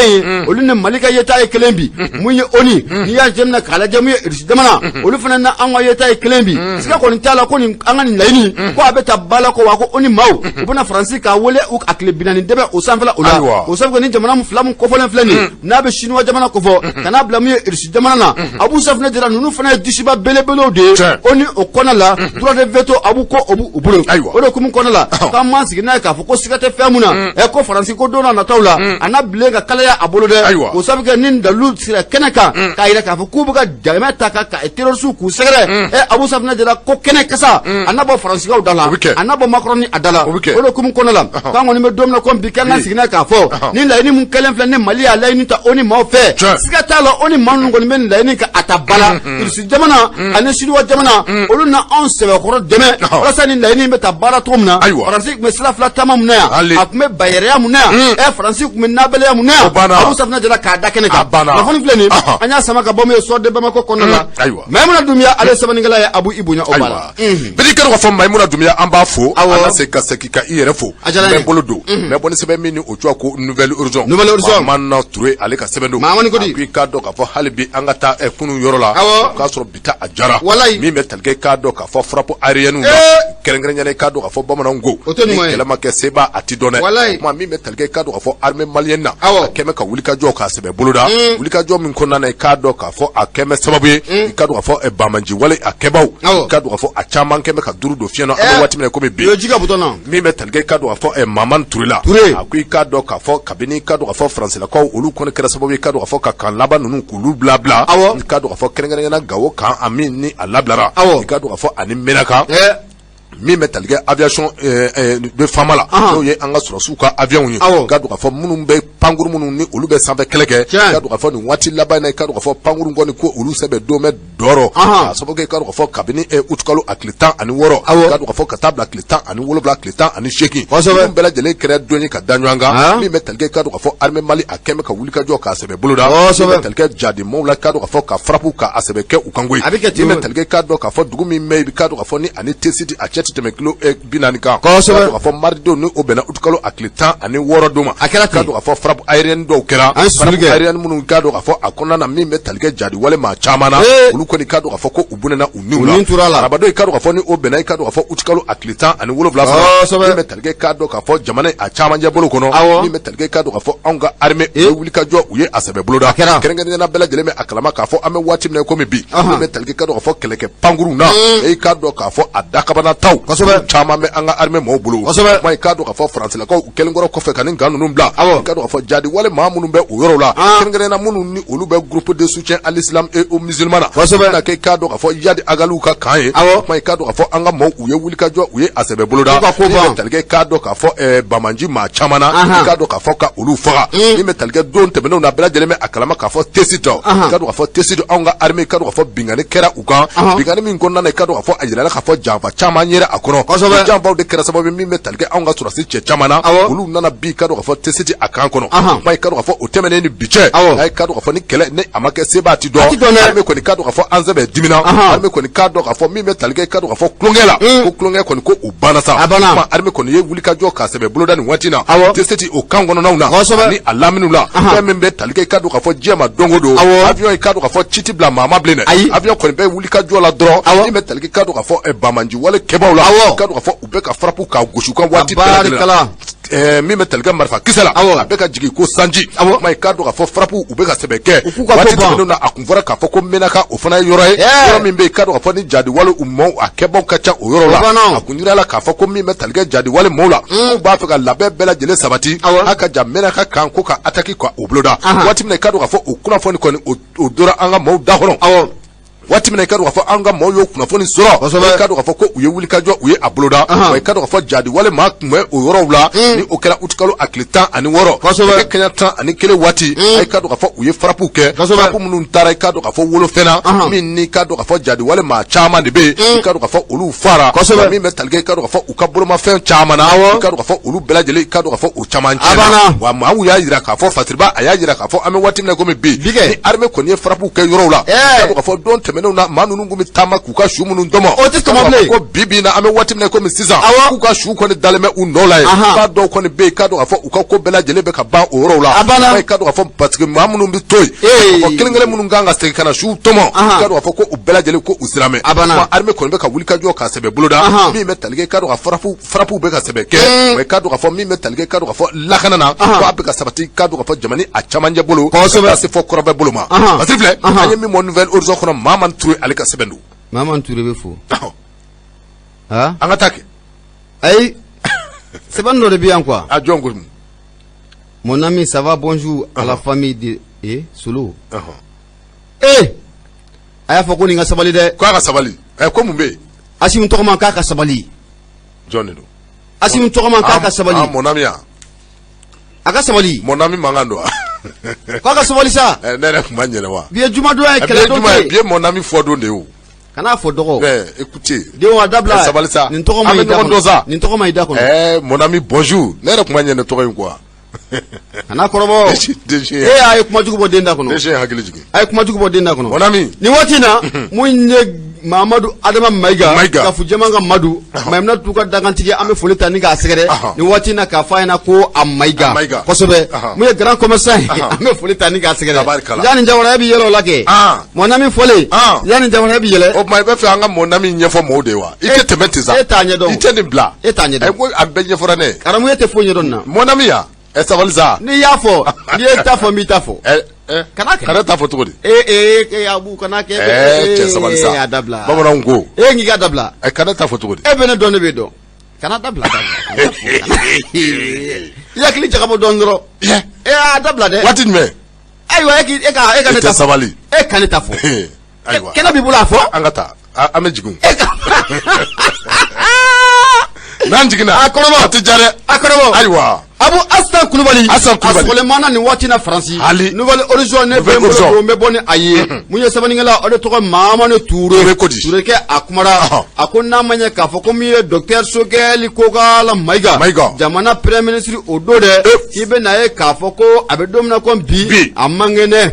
[SPEAKER 1] olune malika yeta e kelembi munye oni ni ya jemna ka laje munye irsidamana olu fana na anga yeta e kelembi sika ko ni tala ko ni anga ni laini ko abeta bala ko wa ko oni maw buna francis ka wole u akle binani debe o sanfala ula o sanfala ni jamana mu flamu ko folen fleni na be chinois jamana ko fo kana blamu irsi jamana na Abu Safina Jara nunu fana dishiba belebelo de oni o kona la droit de veto abu ko obu ubulo o do kum kona la ka mansi na ka fo ko sigate femuna e ko francis ko dona na tawla ana blenga kala ya abolo de o sabga nin dalu sira kenaka ka ira ka fo ku buga jamata ka terroriste ku segre e Abu Safina Jara ko kenaka sa anabo francis ko dala anabo macron adala o do kum kono la ka ngoni me domna ko bi kan sigina ka fo ni la ni mun kelen flan ne mali ala ni ta oni ma fe sigata la oni manu ngoni men la ni ka atabala irsi jamana ani sidiwa jamana olu na on sebe ko deme wala sani la ni meta bala tomna francis me sala fla tamam na akme bayere ya muna e francis me nabele ya muna Abu Safina Jara ka dakene ka na foni fleni anya sama ka bomo so de bama ko kono la maimuna dumia ale sabani ngala ya Abu Ibunya obala
[SPEAKER 2] bidi kero fo maimuna dumia amba fo ana se ka sekika ire fo me bolodo me boni sebe mini otua ko nouvelle horizon man trouver ale ka sebe do ki ka do ka fo halbi angata e kunu yoro la ka soro bita ajara mi me telge ka do ka fo frappe aérienne kerengre nyane ka do ka fo bamana ngo kela make seba ati done ma mi me telge ka do ka fo armée malienne na keme ka wulika jo ka sebe boloda wulika jo min konna na ka do ka fo akeme sababu ka do ka fo e bamanji wale akebaw ka do ka fo achaman keme ka duru do fieno ado wati me ko be mi me telge ka do ka fo e maman turila akui ka do ka fo kabini ka do ka fo france la ko olu kon kera sababu ka do ka fo ka kan laba nunu kulu bla bla ka do ka fo kerengere na gawo kan amin ni alablara ka do ka fo ani menaka mi metalge aviation de famala no ye anga sura suka avion ni gadu ka fo munum be panguru munum ni olu be sanfɛ keleke gadu ka fo ni wati laba na gadu ka fo panguru ngoni ko olu sebe do me doro so ke gadu ka fo kabini e utkalo aklitan ani woro gadu ka fo katabla aklitan ani wolo bla aklitan ani sheki munum bela jele kere doni ka danwanga mi metalge gadu ka fo armée mali akeme ka wulika jo ka sebe buluda mi metalge jadi mawla gadu ka fo ka frapu ka asebe ke ukangwe mi metalge gadu ka fo dugumi me gadu ka fo ni ani tesidi tɛ tɛmɛ kilo 40 kan kosɛbɛ ka fɔ maridenw ni o bɛnna utikalo a tile 10 ani 6 don ma a kɛra ka don ka fɔ frappe aérienne dɔw kɛra frappe aérienne minnu ka don ka fɔ a kɔnɔna na min bɛ talikɛ jadi wale maa caman na olu kɔni ka don ka fɔ ko u bunena u niw la arabadɔ i ka don ka fɔ ni o bɛnna i ka don ka fɔ utikalo a tile 10 ani 7 min bɛ talikɛ ka don ka fɔ jamana a camanjɛ bolo kɔnɔ min bɛ talikɛ ka don ka fɔ anw ka armée u ye wuli ka jɔ u ye a sɛbɛ boloda kɛrɛnkɛrɛnnenya bɛɛ lajɛlen bɛ a kalama k'a fɔ an bɛ waati min na komi bi min bɛ talikɛ ka don ka fɔ kɛlɛkɛ pankurunw na i ka don k'a fɔ a dakabanataw caman bɛ an ka armée mɔɔw bolo kuma i ka don ka fɔ faransilakaw u kɛlenkɔrɔ kɔfɛ ka nin nkan ninnu bila i ka don ka fɔ jadi wale maa minnu bɛ o yɔrɔw la kɛrɛnkɛrɛnnenya minnu ni olu bɛ groupe de soutien à l'islam et aux musulmans na i ka don ka fɔ yadi agaliw ka kan ye kuma i ka don ka fɔ an ka maaw u ye wuli ka jɔ u ye a sɛbɛ boloda min bɛ talikɛ ka don k'a fɔ bamanji maa caman na i ka don k'a fɔ ka olu faga min bɛ talikɛ don tɛmɛnenw na bɛɛ lajɛlen bɛ a kalama k'a fɔ tesidɔ i ka don k'a fɔ tesidɔ anw ka armée i ka don k'a fɔ bingani kɛra u kan bingani min kɔnɔna na i ka don k'a fɔ a yirala k'a fɔ janfa caman yɛrɛ a kɔnɔ janfaw de kɛra sababu min bɛ talikɛ anw ka sɔrɔsi cɛ caman na olu nana bi i ka don k'a fɔ tesidi a kan kɔnɔ kuma i ka don k'a fɔ o tɛmɛnen ni bi cɛ a ka don k'a fɔ ni kɛlɛ ni a ma kɛ seba ti dɔn armée kɔni ka don k'a fɔ an sɛbɛ dimina armée kɔni ka don k'a fɔ min bɛ talikɛ i ka don k'a fɔ kulonkɛ la ko kulonkɛ kɔni ko u banna sa kuma armée kɔni ye wuli ka jɔ k'a sɛbɛ boloda nin waati na tesidi o kan kɔnɔnaw na ni a laminiw la fɛn min bɛ talikɛ i ka don k'a fɔ diɲɛ ma don o don avion i ka don k'a fɔ ci ti bila maa ma bilen dɛ avion kɔni bɛ wuli ka jɔ la dɔrɔn min bɛ talikɛ i ka don k'a fɔ bamanji wale kɛbaaw la i ka don k'a fɔ u bɛ ka frappe k'a gosi kan waati bɛɛ lajɛlen min bɛ talikɛ marifa kisɛ la a bɛ ka jigin ko sanji kuma i ka don k'a fɔ frappe u bɛ ka sɛbɛ kɛ waati tɛmɛnenw na a kun fɔra k'a fɔ ko menaka o fana ye yɔrɔ ye yɔrɔ min bɛ i ka don k'a fɔ ni jadi wale u maaw a kɛbaaw ka ca o yɔrɔ la a kun yira la k'a fɔ ko min bɛ talikɛ jadi wale maaw la k'u b'a fɛ ka labɛn bɛɛ lajɛlen sabati a ka ja menaka kan ko ka attaque ka o boloda waati min na i ka don k'a fɔ o kunnafoni kɔni o dora an ka maaw da kɔnɔ waati min na i ka don k'a fɔ an ka maaw y'o kunnafoni sɔrɔ i ka don k'a fɔ ko u ye wuli ka jɔ u ye a boloda wa i ka don k'a fɔ jadi wale maa tun bɛ o yɔrɔw la ni o kɛra utikalo a tile 10 ani 6 kɛ kɛɲɛ 10 ani 1 waati i ka don k'a fɔ u ye frappew kɛ frappe minnu taara i ka don k'a fɔ wolofɛnna min ni ka don k'a fɔ jadi wale maa caman de bɛ yen i ka don k'a fɔ olu fara min bɛ talikɛ i ka don k'a fɔ u ka bolomafɛn caman na i ka don k'a fɔ olu bɛɛ lajɛlen i ka don k'a fɔ u caman tiɲɛna wa maaw y'a yira k'a fɔ fasiriba a y'a yira k'a fɔ an bɛ waati min na komi bi ni armée kɔni ye frappew kɛ yɔrɔw la i ka don k'a fɔ don tɛmɛnenw na maa ninnu bɛ taama k'u ka su minnu dɔmɔ o tɛ tɔmɔ bilen ko bi na an bɛ waati min na komi sisan k'u ka su kɔni dalen bɛ u nɔ la ye k'a dɔw kɔni bɛ yen k'a dɔn k'a fɔ u ka ko bɛɛ lajɛlen bɛ ka ban o yɔrɔw la i ka dɔn k'a fɔ parce que maa minnu bɛ to yen k'a fɔ kelen kelen minnu kan ka segin ka na su tɔmɔ k'a dɔn k'a fɔ ko u bɛɛ lajɛlen ko u silamɛ kuma armée kɔni bɛ ka wuli ka jɔ k'a sɛbɛ boloda min bɛ talikɛ k'a dɔn ka frappew bɛ ka sɛbɛ kɛ wa k'a dɔn k'a fɔ min bɛ talikɛ k'a dɔn k'a fɔ lakana na ko a bɛ ka sabati k'a dɔn k'a fɔ jamana a camancɛ bolo ka taa se fɔ kɔrɔbɛ bolo ma parce que filɛ an ye min mɔ nouvelle horizon kɔnɔ Mahamani Touré ale ka sɛbɛn don
[SPEAKER 1] Mahamani Touré bɛ fo
[SPEAKER 2] an ka taa kɛ
[SPEAKER 1] ayi sɛbɛn dɔ de bɛ yan quoi
[SPEAKER 2] a jɔn ko
[SPEAKER 1] mon ami ça va bonjour à la famille de Solo a y'a fɔ ko nin ka sabali dɛ
[SPEAKER 2] ko a ka sabali ko mun bɛ yen
[SPEAKER 1] Asimu tɔgɔman k'a ka sabali
[SPEAKER 2] jɔn de don
[SPEAKER 1] Asimu tɔgɔman k'a ka sabali
[SPEAKER 2] mon ami
[SPEAKER 1] a ka sabali
[SPEAKER 2] mon ami mankan don
[SPEAKER 1] k'a ka sabali sa
[SPEAKER 2] ne yɛrɛ tun b'a ɲɛna wa
[SPEAKER 1] bi ye jumadonya ye kɛlɛ don tɛ
[SPEAKER 2] bi ye mon ami fɔ don de ye o
[SPEAKER 1] kana fɔ dɔgɔ
[SPEAKER 2] écoutez
[SPEAKER 1] denw a dabila
[SPEAKER 2] sabali sa
[SPEAKER 1] nin tɔgɔ ma i da kɔnɔ
[SPEAKER 2] mon ami bonjour ne yɛrɛ tun b'a ɲɛna tɔgɔ in quoi
[SPEAKER 1] kana kɔrɔbɔ a ye kuma jugu bɔ den da kɔnɔ
[SPEAKER 2] DG hakili jigin
[SPEAKER 1] a ye kuma jugu bɔ den da kɔnɔ
[SPEAKER 2] mon ami
[SPEAKER 1] nin waati na mun ye Mamadu Adama Mayiga ka Fujɛman ka Madu Mayimunatu ka dagantigi an bɛ foli ta ni k'a sɛgɛrɛ nin waati na k'a fɔ a ɲɛna ko a Mayiga kosɛbɛ mun ye grand commerçant ye an bɛ foli ta ni k'a sɛgɛrɛ yanni jawaraya bɛ yɛlɛ o la kɛ mon ami fɔlen yanni jawaraya bɛ yɛlɛ
[SPEAKER 2] o tuma i bɛ fɛ an ka mon ami ɲɛfɔ mɔgɔw de ye wa i tɛ tɛmɛ ten sa
[SPEAKER 1] e t'a ɲɛdɔn
[SPEAKER 2] i tɛ nin bila
[SPEAKER 1] e t'a ɲɛdɔn
[SPEAKER 2] ko a bɛɛ ɲɛfɔra ne ye
[SPEAKER 1] karamu e tɛ foyi ɲɛdɔn na
[SPEAKER 2] mon ami ya sabali sa
[SPEAKER 1] n'i y'a fɔ n'i ye ta fɔ n b'i ta fɔ kana kɛ
[SPEAKER 2] kana ta fɔ cogo di
[SPEAKER 1] abu kana kɛ
[SPEAKER 2] cɛ sabali sa
[SPEAKER 1] y'a dabila
[SPEAKER 2] bamananw ko
[SPEAKER 1] nk'i ka dabila
[SPEAKER 2] kana ta fɔ cogo di
[SPEAKER 1] e bɛ ne dɔn ne bɛ dɔn kana dabila i hakili jagabɔ dɔn dɔrɔn a dabila dɛ
[SPEAKER 2] waati jumɛn
[SPEAKER 1] ayiwa e ka ne ta
[SPEAKER 2] sabali
[SPEAKER 1] e ka ne ta fɔ
[SPEAKER 2] ayiwa
[SPEAKER 1] kɛnɛ b'i bolo a fɔ
[SPEAKER 2] an ka taa an bɛ jigin n'an jiginna
[SPEAKER 1] a kɔrɔbɔ
[SPEAKER 2] a tɛ ja dɛ
[SPEAKER 1] a kɔrɔbɔ
[SPEAKER 2] ayiwa
[SPEAKER 1] a Abu Astan Kulubali Asolemana ni wati na Fransi Nouvelle Horizon ne be boni aye munye sabaningala ode to mama ne Touré ke akumara akonna manya ka fokomi Dr Sogeli Kogala Maiga jamana Premier Ministre Odode ibe na e ka foko abedomna kon bi amangene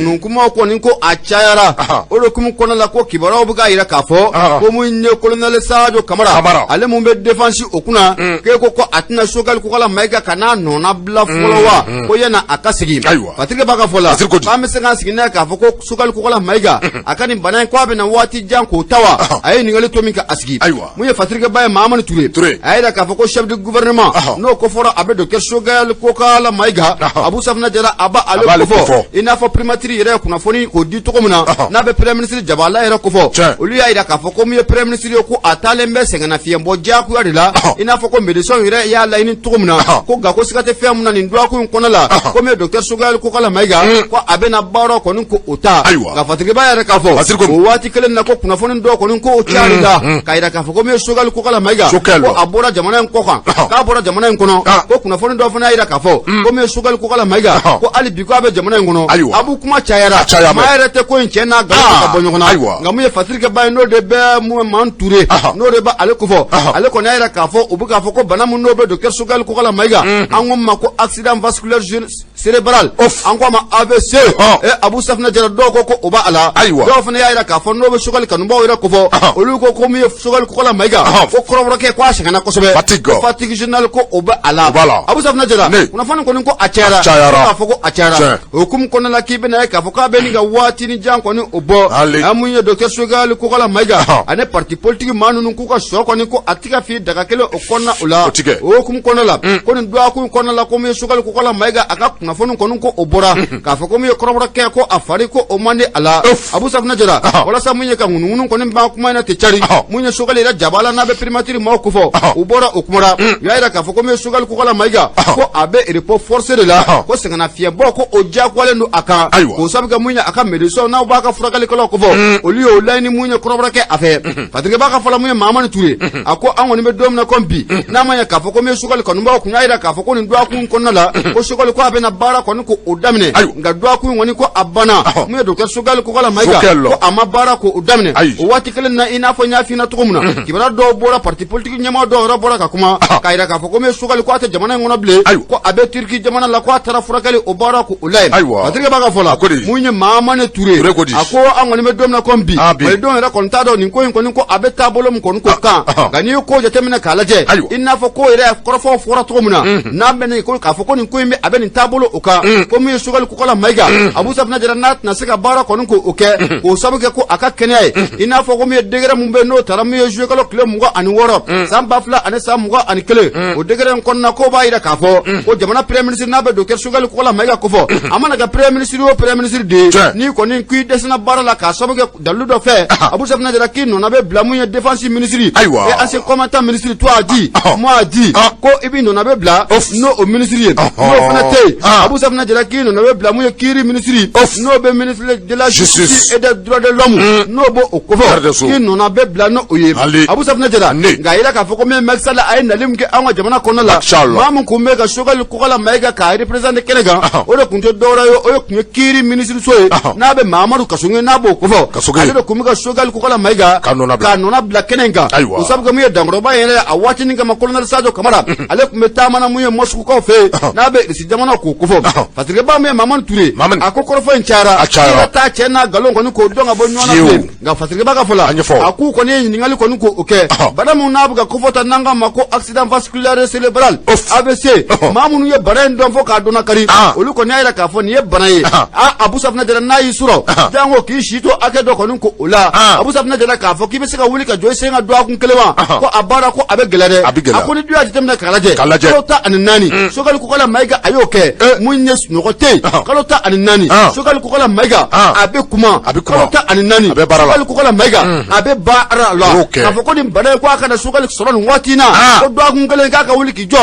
[SPEAKER 1] nunkuma ko ninko achayara odo kum kono la ko kibara obuga ira ka fo ko munye Colonel Sadio Kamara ale mumbe defense okuna ke ko atina Sogeli Kogala Maiga kana nona bla folowa ko yana akasigi Patrick Baka fola bamesenga sigina ka foko Sogeli Kogala Maiga akani bana ko abe na wati janko tawa ay ni ngale to minka asigi munye Patrick Baye Mamadou Touré ayda ka foko chef du gouvernement no ko fora abe Dr Sogeli Kogala Maiga Abu Safna Jara aba ale ko fo ina fo primatiri yere kuna foni ko di to ko muna na be premier ministre Jabala yere ko fo olu ayda ka foko munye premier ministre ko atale mbe senga na fiembo jaku yarila ina fo ko medicine yere ya la ini to ko muna ko ga ko sikate fe muna ni ndwa ko kono la ko me Dr Sogeli Kogala Maiga ko abe na baro ko nko uta ga Patrick Baye yere ka fo o wati kelen na ko kuna foni ndo ko nko ucharida kaida ka fo ko me Sogeli Kogala Maiga ko abora jamana ko kan ka abora jamana kono ko kuna foni ndo fona ira ka fo ko me Sogeli Kogala Maiga ko ali bi ko abe jamana kono abu kuma chayara mayere te ko nchena ga ka bonyo kono ngamu ye Patrick Baye no de be mu man Touré no de ba ale ko fo ale ko na ira ka fo ubu ka fo ko bana mu no be Dr Sogeli Kogala Maiga angom mako accident vasculaire cérébral angom ma AVC Abu Safna Jara do ko oba ala do fona ya ira ka fo no be Sogeli kanu ba ira ko fo olu ko mi Sogeli Kogala Maiga ko korobro ke kwa shanga na ko sobe fatigue journal ko oba ala Abu Safna Jara kuna fona ko achara ka fo ko achara hukum kono la kibe na ka fo ka be ni ga wati ni jan ko ni obo amunye Dr Sogeli Kogala Maiga ane parti politique manu ko ka so ko ni ko atika fi daga kele o konna ula hukum kono la ko ni do ko kono la ko mi Sogeli Kogala Maiga aka kuna fona ko obora ka fo ko mi korobra ke ko afari ko o mande ala Abu Safna Jara wala sa munye ka ngunu ko ni ba kuma na te chari munye Sogeli la jabala na be primatiri mo ko fo obora okumara yaira ka fo ko mi Sogeli Kogala Maiga ko abe report forcé de la ko sengana fie boko o jakwale no aka ko sabuga munya aka medicine na baka furakale ko fo oli o laini munya korobra ke afe Patrick Baka fola munya Mamadou Touré ako angoni be dom na kombi na manya ka fo ko me Sogeli ko mba ko nyaira ka fo ko ndo aku ko nala ko Sogeli ko abe na bara ko ko odamne nga do aku woni ko abana munya Dr Sogeli Kogala Maiga ko ama bara ko odamne o wati kele na ina fo nya fi na to muna kibara do bora parti politique nyama do rabora ka kuma kaira ka fo ko me Sogeli ko ate jamana ngona ble ko abe Turki jamana la ko atara furakale o bara ko ulay Patrick Baka fola munye Mamadou Touré ako angoni me dom na kombi me dom ra kontado ni ko abe tabolo m ko kan gani ko jetemina kalaje inna fo ko ire korofo fora to muna na bene ko ka fo ko ni ko me abe ni tabolo o ka ko me Sogeli Kogala Maiga Abu Safna Jara na sika bara ko oke ko sabuke ko aka kenai inna fo ko me degere mumbe no tara me jouer kala club mugo ani woro sam bafla ani sam mugo ani kele o degere kon na ko ba ira ka fo ko jamana Premier Ministre na be Dr Sogeli Kogala Maiga ko fo amana ga Premier Ministre o Premier Ministre de ni ko ni kui desna bara la ka sabuke dalu do fe Abu Safna Jara kino na be blamuye défense ministre et ancien commandant ministre toi dit moi dit ko ibi no na be bla no o ministre no fanate Abu Safna Jara kino na be blamuye kiri ministre no be ministre de la justice et des droits de l'homme no bo o ko fo kino na be bla no oye Abu Safna Jara ga ila ka fo ko me maksala ay na lim ke anwa jamana kono la mamu ko me ga Sogeli Kogala Maiga ka represent Kenega o do kunto dora yo o kunye kiri ministre so na be Mamadou Kasonge na bo ko fo ale do kumiga Sogeli Kogala Maiga kanona bla Kenega o sabuga mu dangro ba yele a wati ninga ma Colonel Sadio Kamara ale ku metama na mu Moscou ko fe na be si jamana ko fo Patrick Ba mu Mamadou Touré akokoro fo nchara ira ta chena galongo ni ko donga bo nyona fe nga Patrick Ba ka fola aku ko ne ningali ko ko oke bada mu na buga ko fota nanga mako accident vasculaire cérébral AVC mamunu ye baren don fo ka dona kari olu ko ne ira ka fo ne banaye Abu Safna Jara na yi suro dango ki shito ake do ko ko ola Abu Safna Jara ka fo ki be sika wuli ka joy senga do akun kelewa ko abara ko abe gelade akuni duya jitemna kalaje kalota anani Sogeli Kogala Maiga ayoke munye nogote kalota anani Sogeli Kogala Maiga abe kuma kalota anani Sogeli Kogala Maiga abe bara la ka fo ko ni bana ko aka na Sogeli soron watina ko do akun kele ka wuli ki jo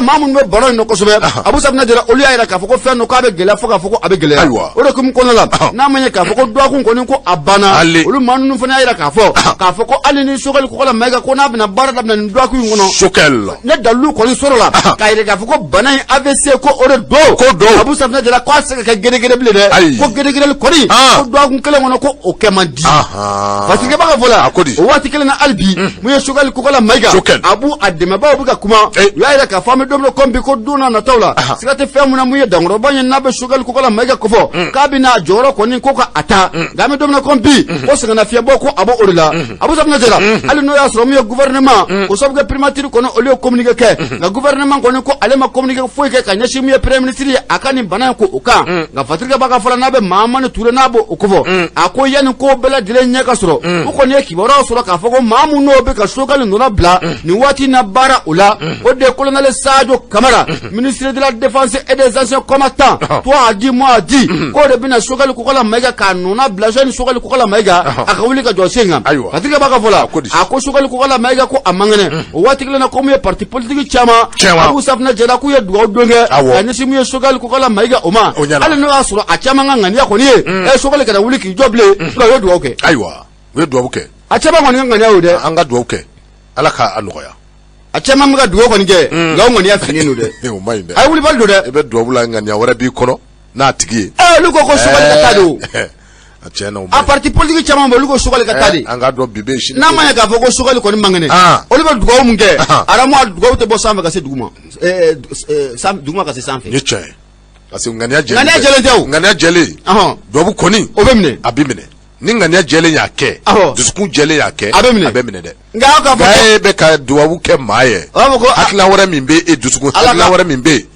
[SPEAKER 1] mamun me baro no ko sobe Abu Safna Jara oliya ira ka fo ko fenno ka be gele fo ka fo ko abe gele o de kum kono la na manye ka fo ko do akun ko ni ko abana olu manu fana ira ka fo ko alini Sogeli Kogala Maiga ko na bina bara da na ndo akun ngono
[SPEAKER 2] Sogel
[SPEAKER 1] ne dalu ko ni soro la ka k'a yɛrɛ k'a fɔ ko bana in AVC ko o de don.
[SPEAKER 2] Ko don.
[SPEAKER 1] Abu Safinɛ Jara ko a tɛ se ka kɛ gɛrɛgɛrɛ bilen dɛ. Ko gɛrɛgɛrɛli kɔni. Ko dɔgɔkun kelen kɔnɔ ko o kɛ man di. parce que b'a ka fɔ la. o waati kelen na hali bi mun ye Sogɛli Kokala Mayiga. Abu a dɛmɛbaaw bɛ ka kuma. u y'a yɛrɛ k'a fɔ an bɛ don min na komi bi ko don n'a nataw la. siga tɛ fɛn mun na mun ye Dankɔrɔba ye n'a bɛ Sogɛli Kokala Mayiga kɔfɔ. k'a bɛ n'a jɔyɔrɔ kɔni ko ka a ta. nka an bɛ don min na komi bi ko sɛgɛnnafiɲɛbɔ ko a b'o de la. Abu Safinɛ Jara hali n'o y'a sɔrɔ mun ye gouvernement o sabu kɛ primature kɔnɔ olu ye communiqué kɛ. nka gouvernement kɔni ko ale ma communiqué foyi kɛ ka ɲɛsin mun ye premier ministre ye a ka nin bana in ko o kan. nka Fatirika b'a ka fɔ la n'a bɛ Mahamani Ture n'a b'o o kɔfɔ. a ko yanni ko bɛɛ lajɛlen ɲɛ ka sɔrɔ. o kɔni ye kibaruyaw sɔrɔ k'a fɔ ko maa mun n'o bɛ ka Sogɛli nɔnɔ bila nin waati na baara o la. o de ye colonel Sadio Kamara ministre de la défense et des anciens combattants. toi a dit moi a dit k'o de bɛna Sogɛli Kokala Mayiga k'a nɔnɔ bila ni Sogɛli Kokala Mayiga a ka wuli ka jɔ sen kan. Fatirika b'a ka fɔ la a ko Sogɛli Kokala Mayiga ko a man kɛnɛ. o waati kelen na ko mun ye parti politique caman. Abu Safinɛ Jara k'u ye dugawu don kɛ ka ɲɛsin mun ye Sogɛli Kokala Mayiga o ma. hali n'o y'a sɔrɔ a caman ka ŋaniya kɔni ye Sogɛli kana wuli k'i jɔ bilen u ye dugawu kɛ.
[SPEAKER 2] ayiwa u ye dugawu kɛ.
[SPEAKER 1] a caman kɔni ka ŋaniya y'o dɛ.
[SPEAKER 2] an ka dugawu kɛ Ala k'a nɔgɔya.
[SPEAKER 1] a caman bɛ ka dugawu kɔni kɛ nka o ŋaniya finen don dɛ.
[SPEAKER 2] o man ɲi dɛ.
[SPEAKER 1] a ye wulibali don dɛ.
[SPEAKER 2] i bɛ dugawu la ŋaniya wɛrɛ b'i kɔnɔ n'a tigi ye.
[SPEAKER 1] olu ko Sogɛli ka taa de o.
[SPEAKER 2] a
[SPEAKER 1] parti politique caman bɛ olu ko Sogɛli ka taa de.
[SPEAKER 2] an ka dɔn bi bɛ sini.
[SPEAKER 1] n'a ma ɲɛ k'a fɔ ko Sogɛli kɔni man kɛnɛ. olu bɛ dugawu mun kɛ. aramu a dugawu tɛ bɔ sanfɛ ka se duguma. duguma ka se sanfɛ.
[SPEAKER 2] ni cɛ parce que ŋaniya jɛlen.
[SPEAKER 1] ŋaniya jɛlen tɛ o.
[SPEAKER 2] ŋaniya jɛlen. dugawu kɔni.
[SPEAKER 1] o bɛ minɛ.
[SPEAKER 2] a bɛ minɛ. ni ŋaniya jɛlen y'a kɛ. dusukun jɛlen y'a kɛ.
[SPEAKER 1] a bɛ minɛ.
[SPEAKER 2] a bɛ minɛ dɛ.
[SPEAKER 1] nka aw ka fɔ.
[SPEAKER 2] nka e bɛ ka dugawu kɛ maa ye. hakilina wɛrɛ min bɛ e dusukun. hakilina wɛrɛ min bɛ yen.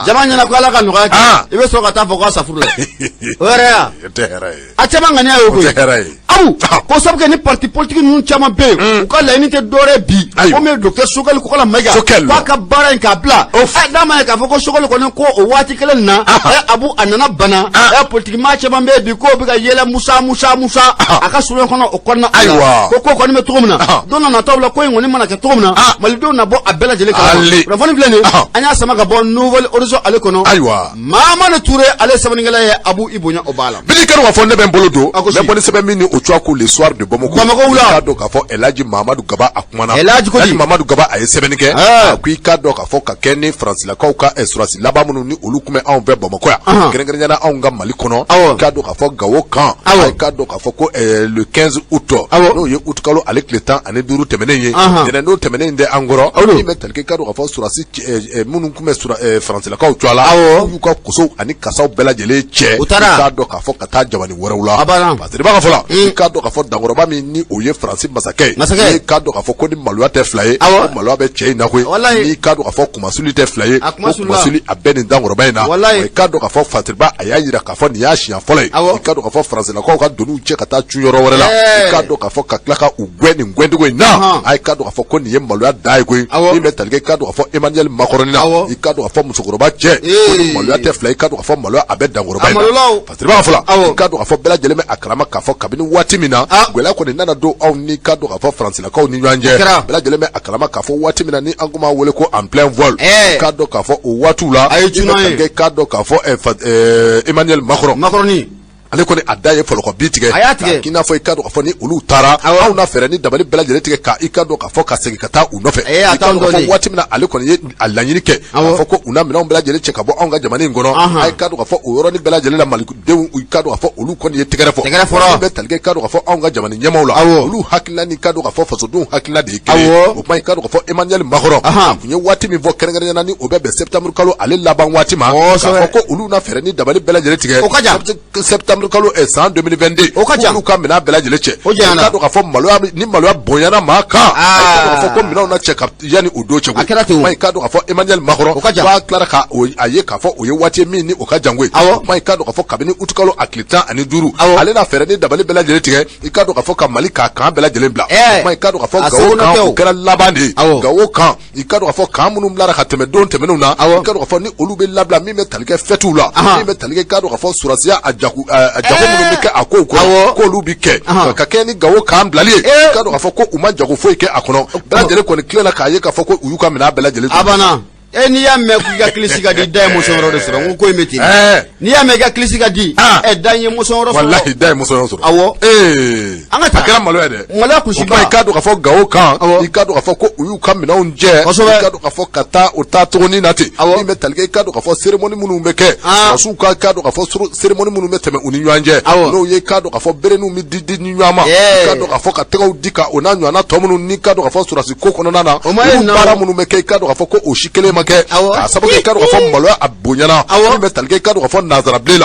[SPEAKER 1] jama ɲɛna ko Ala ka nɔgɔya kɛ. i bɛ sɔrɔ ka taa fɔ k'a safuru la. o yɛrɛ ya.
[SPEAKER 2] o tɛ hɛrɛ ye.
[SPEAKER 1] a caman ŋaniya y'o koyi.
[SPEAKER 2] o tɛ hɛrɛ ye.
[SPEAKER 1] aw ko sabu kɛ ni parti politique ninnu caman bɛ yen. u ka laɲini tɛ dɔwɛrɛ bi. komi docteur Sogɛli Kokala Mayiga. k'a ka baara in k'a bila. n'a ma ye k'a fɔ ko Sogɛli kɔni ko o waati kelen na. Abu a nana bana. politique maa caman bɛ yen bi k'o bɛ ka yɛlɛ Musa. a ka surun kɔnɔ o kɔnɔna. ayiwa ko kɔni bɛ cogo min na. don na nataw la ko in kɔni mana kɛ cogo min na. malidenw na bɔ a bɛɛ lajɛlen kalama. kunnafoni filɛ nin an y'a sama ka bɔ Nouvelle Horizon ale kɔnɔ. ayiwa Mahamani Ture ale sɛbɛnnikɛla ye Abu i bonya o b'a la.
[SPEAKER 2] Bili kɛra k'a fɔ ne bɛ n bolo don. ne kɔni sɛbɛn min ni o cogoya ko le soir de Bamako. Bamako la. i k'a dɔn k'a fɔ Elhaji Mahamadu Gaba a kumana. Elhaji Mahamadu Gaba a ye sɛbɛnni kɛ. a ko i k'a dɔn k'a fɔ ka kɛ ni Faransilakaw ka sɔrɔdasi laban minnu ni olu tun bɛ anw fɛ Bamako yan. kɛrɛnkɛrɛnnenya la anw ka Mali kɔnɔ. i k'a dɔn k'a fɔ Gawo camp. i k'a dɔn k'a fɔ ko le 15 août. n'o ye août kalo ale tile 15 tɛmɛnen ye. n'o tɛmɛnen tɛ an kɔrɔ. min bɛ tali kɛ i k'a dɔn k'a fɔ sɔrɔdasi minnu tun bɛ Faransilakaw cɔ la. u y'u ka kosow ani kasaw bɛɛ lajɛlen cɛ. u taara. i k'a dɔn k'a fɔ ka taa jamana wɛrɛw la. parce que i b'a ka fɔ la. i k'a dɔn k'a fɔ Dankɔrɔba min ni o ye Faransi masakɛ ye. i k'a dɔn k'a fɔ ko ni maloya tɛ fila ye. ko maloya bɛ cɛ in na koyi. n'i k'a dɔn k'a fɔ kumasuli tɛ fila ye. ko kumasuli a bɛ nin Dankɔrɔba in na. i k'a dɔn k'a fɔ Fatirba a y'a jira k'a fɔ nin y'a siɲɛ fɔlɔ ye. i k'a dɔn k'a fɔ Faransilakaw ka doniw cɛ ka taa cun yɔrɔ wɛrɛ la. i k'a dɔn k'a fɔ ka tila ka u gɛn nin gɛncogo in na. i k'a dɔn k'a fɔ ko nin ye maloya da ye koyi. min bɛ tali kɛ i k'a dɔn k'a fɔ Emmanuel Macron na. i k'a dɔn k'a fɔ musokɔrɔba cɛ. ko ni maloya tɛ fila i k'a dɔn k'a fɔ maloya a bɛ Dankɔrɔba in na. Fatirba fɔla. i k'a dɔn k'a fɔ bɛɛ lajɛlen bɛ a kalama k'a fɔ kabini waati min na. gɛlɛya kɔni nana don aw ni k'a dɔn k'a fɔ Faransilakaw ni ɲɔgɔn cɛ. bɛɛ lajɛlen bɛ a kalama k'a fɔ waati min na ni an ko m'a wele ko en plein vol. k'a dɔn k'a fɔ o waatiw la. i k'a dɔn k'a fɔ Emmanuel Macron. ale kɔni a da ye fɔlɔkɔ bi tigɛ. a y'a tigɛ. k'i n'a fɔ i ka dɔn k'a fɔ ni olu taara. anw na fɛɛrɛ ni dabali bɛɛ lajɛlen tigɛ ka i ka dɔn k'a fɔ ka segin ka taa u nɔfɛ. i ka dɔn k'a fɔ waati min na ale kɔni ye a laɲini kɛ. k'a fɔ ko u na minɛnw bɛɛ lajɛlen cɛ ka bɔ anw ka jamana in kɔnɔ. a ka dɔn k'a fɔ o yɔrɔnin bɛɛ lajɛlen la malidenw i ka dɔn k'a fɔ olu kɔni ye tɛgɛrɛ fɔ. tɛgɛrɛ fɔra. min bɛ tali kɛ i ka dɔn k'a fɔ anw ka jamana ɲɛmaaw la. olu hakilina ni ka dɔn k'a fɔ fasodenw hakilina de ye kelen ye. o kuma i ka dɔn k'a fɔ Emmanuel Macron. a tun ye waati min fɔ kɛrɛnkɛrɛnnenya ni o bɛ bɛn septembre kalo ale laban waati ma. k'a fɔ ko olu na fɛɛrɛ ni dabali bɛɛ lajɛlen tigɛ. o ka jan. septembre kalo san 2022. o ka jan. olu ka minɛn bɛɛ lajɛlen cɛ. o janyana. i ka dɔn k'a fɔ maloya ni maloya bonyana maa kan. i ka dɔn k'a fɔ ko minɛnw na cɛ ka yanni o don cɛ. a kɛra ten o. i ka dɔn k'a fɔ Emmanuel Macron. o ka jan. k'a tilara ka a ye k'a fɔ o ye waati min ni o ka jan koyi. awɔ. i ka dɔn k'a fɔ kabini août kalo a tile 15. awɔ. ale na fɛɛrɛ ni dabali bɛɛ lajɛlen tigɛ. i ka dɔn k'a fɔ ka Mali k'a kan bɛɛ lajɛlen bila. i ka dɔn k'a fɔ Gawo kan o kɛra laban de ye. awɔ. Gawo kan i ka dɔn k'a fɔ kan minnu bilara ka tɛmɛ don tɛmɛnenw na. awɔ. i ka dɔn k'a fɔ ni olu bɛ labila min bɛ tali kɛ fɛtiw la. min bɛ tali kɛ i ka dɔn k'a fɔ surasiya a jago minnu bɛ kɛ a kow kɔnɔ. k'olu bi kɛ. ka kɛ ni Gawo kan bilali ye. i ka dɔn k'a fɔ ko u ma jago foyi kɛ a kɔnɔ. bɛɛ lajɛlen kɔni tilenna k'a ye k'a fɔ ko u y'u ka minɛn bɛɛ lajɛlen. a banna.
[SPEAKER 1] n'i y'a mɛn k'i ka kilisi ka di da ye muso wɛrɛ de sɔrɔ n ko ko in bɛ ten n'i y'a mɛn i ka kilisi ka di da ye muso wɛrɛ sɔrɔ
[SPEAKER 2] wallahi da ye muso wɛrɛ sɔrɔ
[SPEAKER 1] awɔ
[SPEAKER 2] an ka taa kɛra malo ye dɛ
[SPEAKER 1] maloya kusiba
[SPEAKER 2] i ka dɔn ka fɔ Gawo kan i ka dɔn ka fɔ ko u y'u ka minɛnw jɛ i ka dɔn ka fɔ ka taa o taa tuguni na ten min bɛ tali kɛ i ka dɔn ka fɔ cérémonie minnu bɛ kɛ sɔrɔsiw ka dɔn ka fɔ cérémonie minnu bɛ tɛmɛ u ni ɲɔgɔn cɛ n'o ye i ka dɔn ka fɔ bereninw bɛ di ni ɲɔgɔn ma i ka dɔn ka fɔ ka tɛgɛw di ka o n'a ɲɔgɔnna tɔ minnu ni ka dɔn ka fɔ sɔrɔsi ko kɔnɔna na olu baara minnu bɛ kɛ i ka dɔn ka fɔ ko o si kelen ma kɛ k'a sababu kɛ i ka dɔn ka fɔ maloya a bonyana min bɛ tali kɛ i ka dɔn ka fɔ nanzarabilen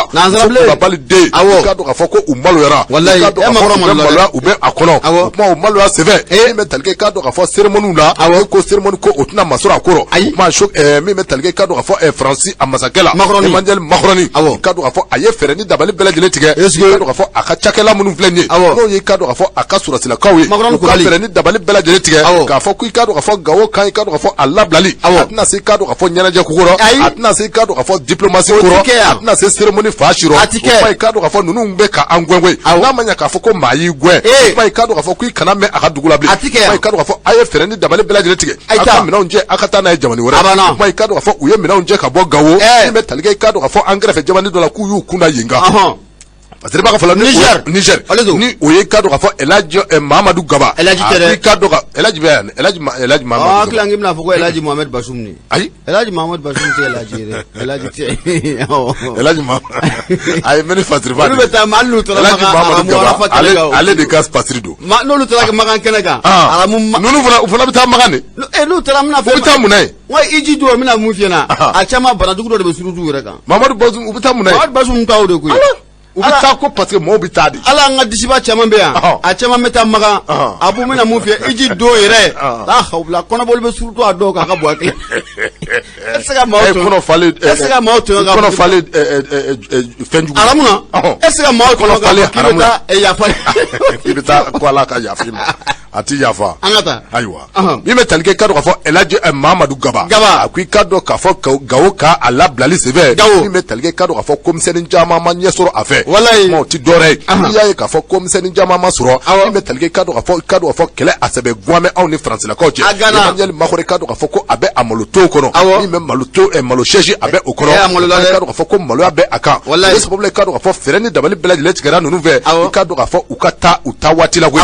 [SPEAKER 2] la bali den i ka dɔn ka fɔ ko u maloyara i ka dɔn ka fɔ u bɛ maloya u bɛ a kɔnɔ o kuma o maloya sɛbɛn min bɛ tali kɛ i ka dɔn ka fɔ cérémonie la ko cérémonie ko o tɛna masɔrɔ a kɔrɔ o kuma min bɛ tali kɛ i ka dɔn ka fɔ Faransi a masakɛ la Emmanuel Macron i ka dɔn ka fɔ a ye fɛɛrɛ ni dabali bɛɛ lajɛlen tigɛ i ka dɔn ka fɔ a ka cakɛla minnu filɛ nin ye n'o ye i ka dɔn ka fɔ a ka sɔrɔsilakaw ye u ka fɛɛrɛ ni dabali bɛɛ lajɛlen tigɛ k'a fɔ ko i ka dɔn ka fɔ Gawo kan i ka dɔn ka fɔ a labilali a tɛna se i ka dɔn ka fɔ ɲɛnajɛ ko kɔrɔ a tɛna se i ka dɔn ka fɔ diplomatie kɔrɔ a tɛna se cérémonie fa si rɔ o kuma i ka dɔn ka fɔ ninnu bɛ ka an gɛngɛn n'a ma ɲɛ k'a fɔ ko maa y'i gɛn o kuma i ka dɔn ka fɔ ko i kana mɛn a ka dugu la bilen o kuma i ka dɔn ka fɔ a ye fɛɛrɛ ni dabali bɛɛ lajɛlen tigɛ a ka minɛnw jɛ a ka taa n'a ye jamana wɛrɛ o kuma i ka dɔn ka fɔ u ye minɛnw jɛ ka bɔ Gawo min bɛ tali kɛ i ka dɔn ka fɔ an kɛrɛfɛ jamana dɔ la k'u y'u kunda yen kan parce que b'a ka fɔ Niger ni o ye ka dɔn ka fɔ Elhaji Mahamadu Gaba i ka dɔn ka Elhaji bɛ yan Elhaji Mahamadu
[SPEAKER 1] Gaba hakili bɛna fɔ ko Elhaji Mohamed Bazoum ni
[SPEAKER 2] ayi
[SPEAKER 1] Elhaji Mohamed Bazoum tɛ Elhaji yɛrɛ Elhaji tɛ
[SPEAKER 2] Elhaji a ye mɛni fasiri fa
[SPEAKER 1] olu bɛ taa hali n'u tora
[SPEAKER 2] Makan ale de ka fasiri don
[SPEAKER 1] n'olu tora Makan kɛnɛ kan
[SPEAKER 2] ninnu fana bɛ taa Makan de
[SPEAKER 1] n'u taara mina fɔ
[SPEAKER 2] u bɛ taa mun na ye
[SPEAKER 1] wa iji don mina mun fiyɛ na a caman banadugu dɔ de bɛ surutu yɛrɛ kan
[SPEAKER 2] Mahamadu Bazoum u bɛ taa mun na ye
[SPEAKER 1] Mahamadu Bazoum t'aw de koyi
[SPEAKER 2] u bɛ taa ko parce que mɔgɔw bɛ taa de
[SPEAKER 1] ala an ka disiba caman bɛ yan a caman bɛ taa Makan a b'u mina mun fiyɛ iji don yɛrɛ la hawla kɔnɔboli bɛ surutu a dɔw kan a ka bɔ a kelen est ce que maaw tɔɲɔ
[SPEAKER 2] kɔnɔ falen
[SPEAKER 1] est ce que maaw tɔɲɔ ka
[SPEAKER 2] kɔnɔ falen fɛn jugu
[SPEAKER 1] aramuna est ce que maaw tɔɲɔ ka k'i bɛ taa yafa
[SPEAKER 2] i bɛ taa ko ala ka yafa i ma a ti yafa
[SPEAKER 1] an ka taa
[SPEAKER 2] ayiwa min bɛ tali kɛ i ka dɔn k'a fɔ Elhaji Mahamadu Gaba a ko i ka dɔn k'a fɔ Gawo ka a labilali senfɛ min bɛ tali kɛ i ka dɔn k'a fɔ komisɛni caman ma ɲɛ sɔrɔ a fɛ
[SPEAKER 1] walayi
[SPEAKER 2] o ti dɔwɛrɛ ye n'i y'a ye k'a fɔ komisɛni caman ma sɔrɔ min bɛ tali kɛ i ka dɔn k'a fɔ kɛlɛ a sɛbɛ guwamɛ anw ni Faransilakaw cɛ Emmanuel Macron i ka dɔn k'a fɔ ko a bɛ a malo to kɔnɔ min bɛ malo sɛsi a bɛ o kɔnɔ i ka dɔn k'a fɔ ko maloya bɛ a kan o sababu la i ka dɔn k'a fɔ fɛɛrɛ ni dabali bɛɛ lajɛlen tigɛra ninnu fɛ i ka dɔn k'a fɔ u ka taa u taa waati la koyi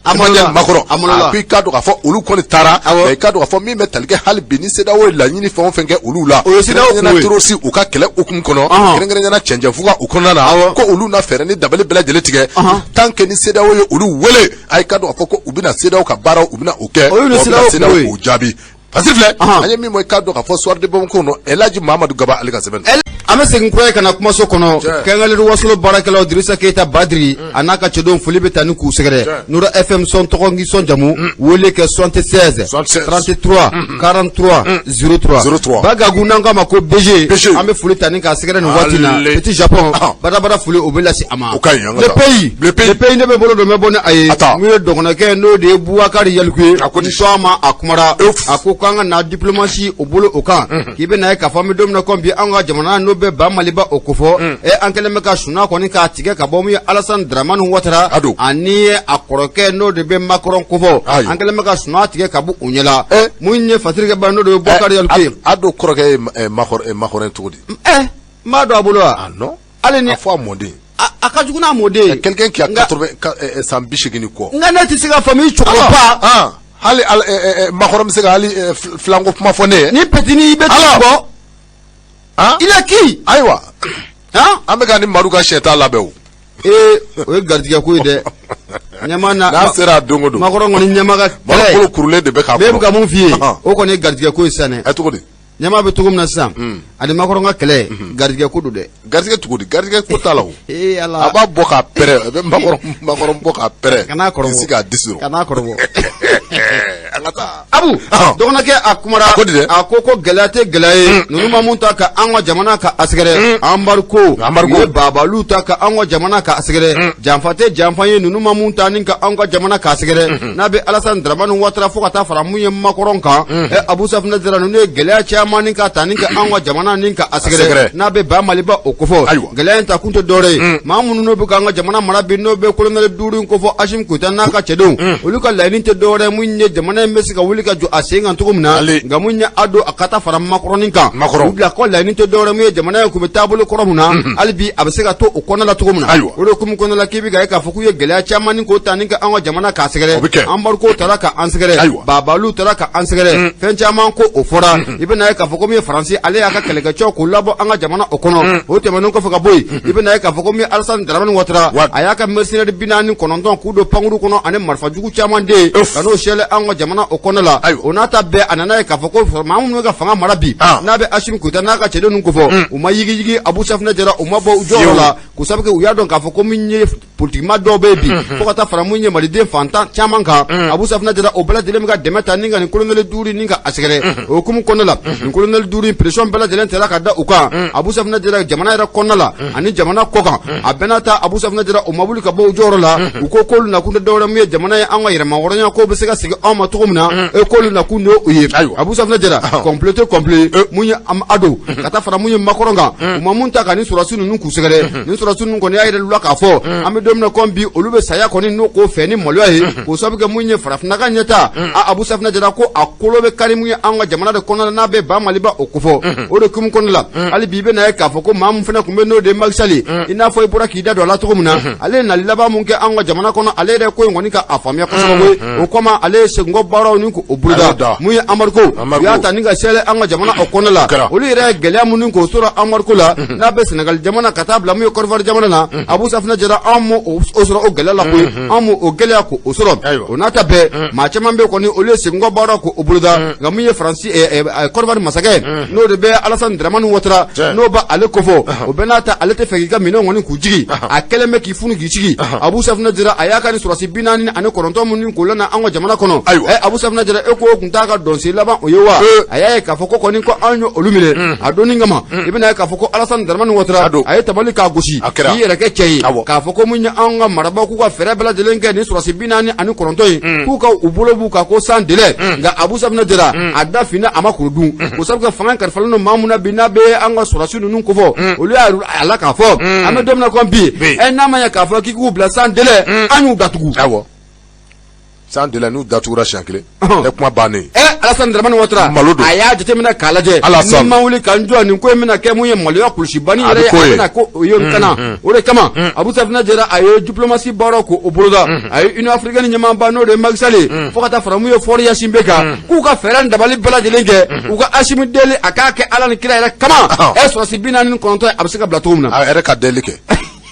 [SPEAKER 2] Emmanuel Macron a ko i ka dɔn k'a fɔ olu kɔni taara mais i ka dɔn k'a fɔ min bɛ tali kɛ hali bi ni CEDEAO ye laɲini fɛn o fɛn kɛ olu la kɛrɛnkɛrɛnnenya terroriste u ka kɛlɛ hukumu kɔnɔ kɛrɛnkɛrɛnnenya cɛnjɛfuga u kɔnɔna na ko olu na fɛɛrɛ ni dabali bɛɛ lajɛlen tigɛ tant que ni CEDEAO ye olu wele a i ka dɔn k'a fɔ ko u bɛna CEDEAO ka baaraw u bɛna o kɛ u bɛna CEDEAO k'u jaabi parce que filɛ an ye min mɔ i ka dɔn k'a fɔ soir de Bamako kɔnɔ Elhaji Mahamadu Gaba ale ka sɛbɛn
[SPEAKER 1] an bɛ segin kura ye ka na kumaso kɔnɔ kɛngɛleri wasolo baarakɛlaw Dirisa Keyita Badiri a n'a ka cɛdenw foli bɛ taa ni k'u sɛgɛrɛ Nura FM sɔn tɔgɔ ngi sɔn jamu wele kɛ 76 33 43 03 Bagagu n'an k'a ma ko BG an bɛ foli ta ni k'a sɛgɛrɛ nin waati na Petit Japon badabada foli o bɛ lase a ma le pays ne bɛ bolo dɔ mɛ bɔ ni a ye min ye dɔgɔnɔkɛ n'o de ye Boubacar Yaliku ye ni sɔn ma a kumara a ko k'an ka na diplomatie o bolo o kan k'i bɛ na ye k'a fɔ an bɛ don min na komi bi an ka jamana n'o bɛ ba Maliba o kofɔ an kɛlen bɛ ka suna kɔni k'a tigɛ ka bɔ min ye Alassane Dramane Ouattara ani a kɔrɔkɛ n'o de bɛ Macron kofɔ an kɛlen bɛ ka suna tigɛ ka bɔ u ɲɛla mun ye fatirikɛ ba n'o de bɛ Boubacar Yaliku ye
[SPEAKER 2] a do kɔrɔkɛ ye Macron cogo di
[SPEAKER 1] n b'a dɔn a bolo wa
[SPEAKER 2] non
[SPEAKER 1] hali ni
[SPEAKER 2] a fɔ a mɔden
[SPEAKER 1] a ka jugu n'a mɔden
[SPEAKER 2] quelqu'un qui a 80 san 80 ni kɔ
[SPEAKER 1] nka ne tɛ se ka faamu cɛkɔrɔba
[SPEAKER 2] hali Macron bɛ se ka hali filanko kuma fɔ ne ye
[SPEAKER 1] ni petini i bɛ taa bɔ il est qui
[SPEAKER 2] ayiwa an bɛ ka ni Madu ka sɛta labɛn o
[SPEAKER 1] o ye garijɛgɛ ko ye dɛ ɲɛma na
[SPEAKER 2] n'a sera don o don
[SPEAKER 1] Macron kɔni ɲɛma ka
[SPEAKER 2] kɛlɛ bolo kurulen de bɛ k'a kɔnɔ
[SPEAKER 1] bɛ ka mun f'i ye o kɔni ye garijɛgɛ ko ye sisan dɛ
[SPEAKER 2] cogo di
[SPEAKER 1] ɲɛma bɛ cogo min na sisan ani Macron ka kɛlɛ garijɛgɛ ko don dɛ
[SPEAKER 2] garijɛgɛ cogo di garijɛgɛ ko t'a la o
[SPEAKER 1] Ala
[SPEAKER 2] a b'a bɔ k'a pɛrɛ a bɛ Macron bɔ k'a pɛrɛ
[SPEAKER 1] kana kɔrɔbɔ
[SPEAKER 2] k'i k'a disi rɔ
[SPEAKER 1] kana kɔrɔbɔ
[SPEAKER 2] an ka taa
[SPEAKER 1] Abu dɔgɔnɔkɛ a kumara a ko gɛlɛya tɛ gɛlɛya ye ninnu ma mun ta ka an ka jamana ka a sɛgɛrɛ embargo ye babalu ta ka an ka jamana ka a sɛgɛrɛ janfa tɛ janfa ye ninnu ma mun ta ni ka an ka jamana ka a sɛgɛrɛ n'a bɛ Alassane Dramane Ouattara fo ka taa fara mun ye Macron kan Abu Safinɛ Jara ninnu ye gɛlɛya caman ni ka ta ni ka an ka jamana ni ka a sɛgɛrɛ n'a bɛ ba Maliba o kofɔ gɛlɛya in ta kun tɛ dɔwɛrɛ ye maa minnu n'o bɛ k'an ka jamana mara bi n'o bɛ colonel Duru in kofɔ Assimi Goïta n'a ka cɛdenw olu ka laɲini tɛ dɔwɛrɛ mun ye jamana in bɛ se ka wuli ka jɔ a sen kan cogo min na nka mun ye a don a ka taa fara Macron kan u bila ko laɲini tɛ dɔwɛrɛ mun ye jamana in kun bɛ taabolo kɔrɔ mun na hali bi a bɛ se ka to o kɔnɔ la cogo min na o de hukumu kɔnɔ la k'i bɛ ka ye k'a fɔ k'u ye gɛlɛya caman ni k'o ta ni ka an ka jamana k'a sɛgɛrɛ embargo taara ka an sɛgɛrɛ babaliw taara ka an sɛgɛrɛ fɛn caman ko o fɔra i bɛ na ye k'a fɔ ko min ye Faransi ale y'a ka kɛlɛkɛcɛw k'u labɔ an ka jamana o kɔnɔ o tɛmɛnen kɔfɛ ka bɔ yen i bɛ na ye k'a fɔ ko min ye Alassane Dramane Ouattara a y'a ka mercenaires 49 k'u don pankuru kɔnɔ ani marifa jugu caman de ka n'o sɛlɛ an ka jamana o kɔnɔ la o n'a ta bɛɛ a nana ye k'a fɔ ko maa minnu bɛ ka fanga mara bi n'a bɛ Assimi Goïta n'a ka cɛden ninnu kofɔ u ma yigi Abu Safinɛ Jara u ma bɔ u jɔyɔrɔ la k'u sabu kɛ u y'a dɔn k'a fɔ ko min ye politikima dɔw bɛ bi fo ka taa fara mun ye maliden fantan caman kan Abu Safinɛ Jara o bɛɛ lajɛlen bɛ ka dɛmɛ ta ni ka nin colonel duuru ni ka a sɛgɛrɛ o hukumu kɔnɔna la nin colonel duuru pression bɛɛ lajɛlen tɛra ka da u kan Abu Safinɛ Jara jamana yɛrɛ kɔnɔna la ani jamana kɔ kan a bɛɛ n'a ta Abu Safinɛ Jara o ma wuli ka bɔ u jɔyɔrɔ la u ko k'olu nakun tɛ dɔwɛrɛ mun ye jamana ye an ka yɛrɛma hɔrɔnya ko bɛ se ka segin anw ma cogo min na k'olu nakun de o ye Abu Safinɛ Jara complet mun ye ado ka taa fara mun ye Macron kan u ma mun ta ka ni sɔrɔsi ninnu k'u sɛgɛrɛ ni sɔrɔsi ninnu kɔni y'a yɛrɛ la k'a fɔ an bɛ don min na comme bi olu bɛ saya kɔni n'o k'o fɛ ni maloya ye k'o sabu kɛ mun ye farafinna ka ɲɛta Abu Safinɛ Jara ko a kolo bɛ kari mun ye an ka jamana de kɔnɔna la n'a bɛ ba Maliba o kofɔ o de kumu kɔnɔna la hali bi i bɛ na ye k'a fɔ ko maa mun fana tun bɛ n'o de Macky Sall i n'a fɔ i bɔra k'i da don a la cogo min na ale nali laban mun kɛ an ka jamana kɔnɔ ale yɛrɛ ko in kɔni ka a faamuya kosɛbɛ o kɔma ale ye seginkɔ baaraw ni k'o boloda mun ye embargo u y'a ta ni ka sɛlɛ an ka jamana o kɔnɔ la olu yɛrɛ ye gɛlɛya minnu k'o sɔrɔ embargo la n'a bɛ Sénégal jamana ka taa bila mun ye Côte d'Ivoire jamana na Abu Safinɛ Jara an m'o sɔrɔ o gɛlɛya la koyi an m'o o gɛlɛya k'o sɔrɔ o n'a ta bɛɛ maa caman bɛ kɔni olu ye seginkɔ baaraw k'o boloda nka mun ye Faransi Côte d'Ivoire masakɛ n'o de bɛ Alassane Dramane Ouattara n'o ba ale kofɔ o bɛɛ n'a ta ale tɛ fɛ k'i ka minɛnw kɔni k'u jigi a kɛlen bɛ k'i funu k'i sigi Abu Safinɛ Jara a y'a ka ni sɔrɔsi 49 minnu k'o lana an ka jamana kɔnɔ Abu Safinɛ Jara e ko kun t'a ka dɔnsen laban o ye wa a y'a ye k'a fɔ ko kɔni ko an ye olu minɛ a donni kama i bɛna ye k'a fɔ ko Alassane Dramane Ouattara a ye tabali k'a gosi k'i yɛrɛ kɛ cɛ ye k'a fɔ ko mun ye an ka marabaaw k'u ka fɛɛrɛ bɛɛ lajɛlen kɛ ni sɔrɔsi 49 in k'u ka u bolo b'u ka ko sans délai nka Abu Safinɛ Jara a da finna a ma kuru dun o sabu kɛ fanga kalifalen don maa mun na bi n'a bɛ an ka sɔrɔsi ninnu kofɔ olu y'a la k'a fɔ an bɛ don min na comme bi n'a ma ɲɛ k'a fɔ k'i k'u bila sans délai an y'u datugu
[SPEAKER 2] sans délai n'u datugura siɲɛ kelen ne kuma bannen
[SPEAKER 1] Alassane Dramane Ouattara a y'a jateminɛ k'a lajɛ ni ma wuli k'an jɔ nin ko in bɛna kɛ mun ye maloya kulusi banni yɛrɛ ye a bɛna ko o ye kana o de kama Abu Safinɛ Jara a ye diplomasi baaraw k'o boloda a ye Union africaine ɲɛmaaba n'o de ye Macky Sall fo ka taa fara mun ye Faure Yacine bɛ kan k'u ka fɛɛrɛ dabali bɛɛ lajɛlen kɛ u ka Assimi deli a k'a kɛ Ala ni kira yɛrɛ kama sɔrɔsi 49 a bɛ se ka bila cogo min na
[SPEAKER 2] a yɛrɛ ka deli kɛ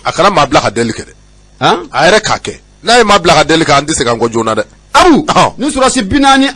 [SPEAKER 2] a kana maa bila ka deli kɛ dɛ a yɛrɛ k'a kɛ n'a ye maa bila ka deli kɛ an tɛ se k'an kɔ joona dɛ
[SPEAKER 1] Abu ni sɔrɔsi 49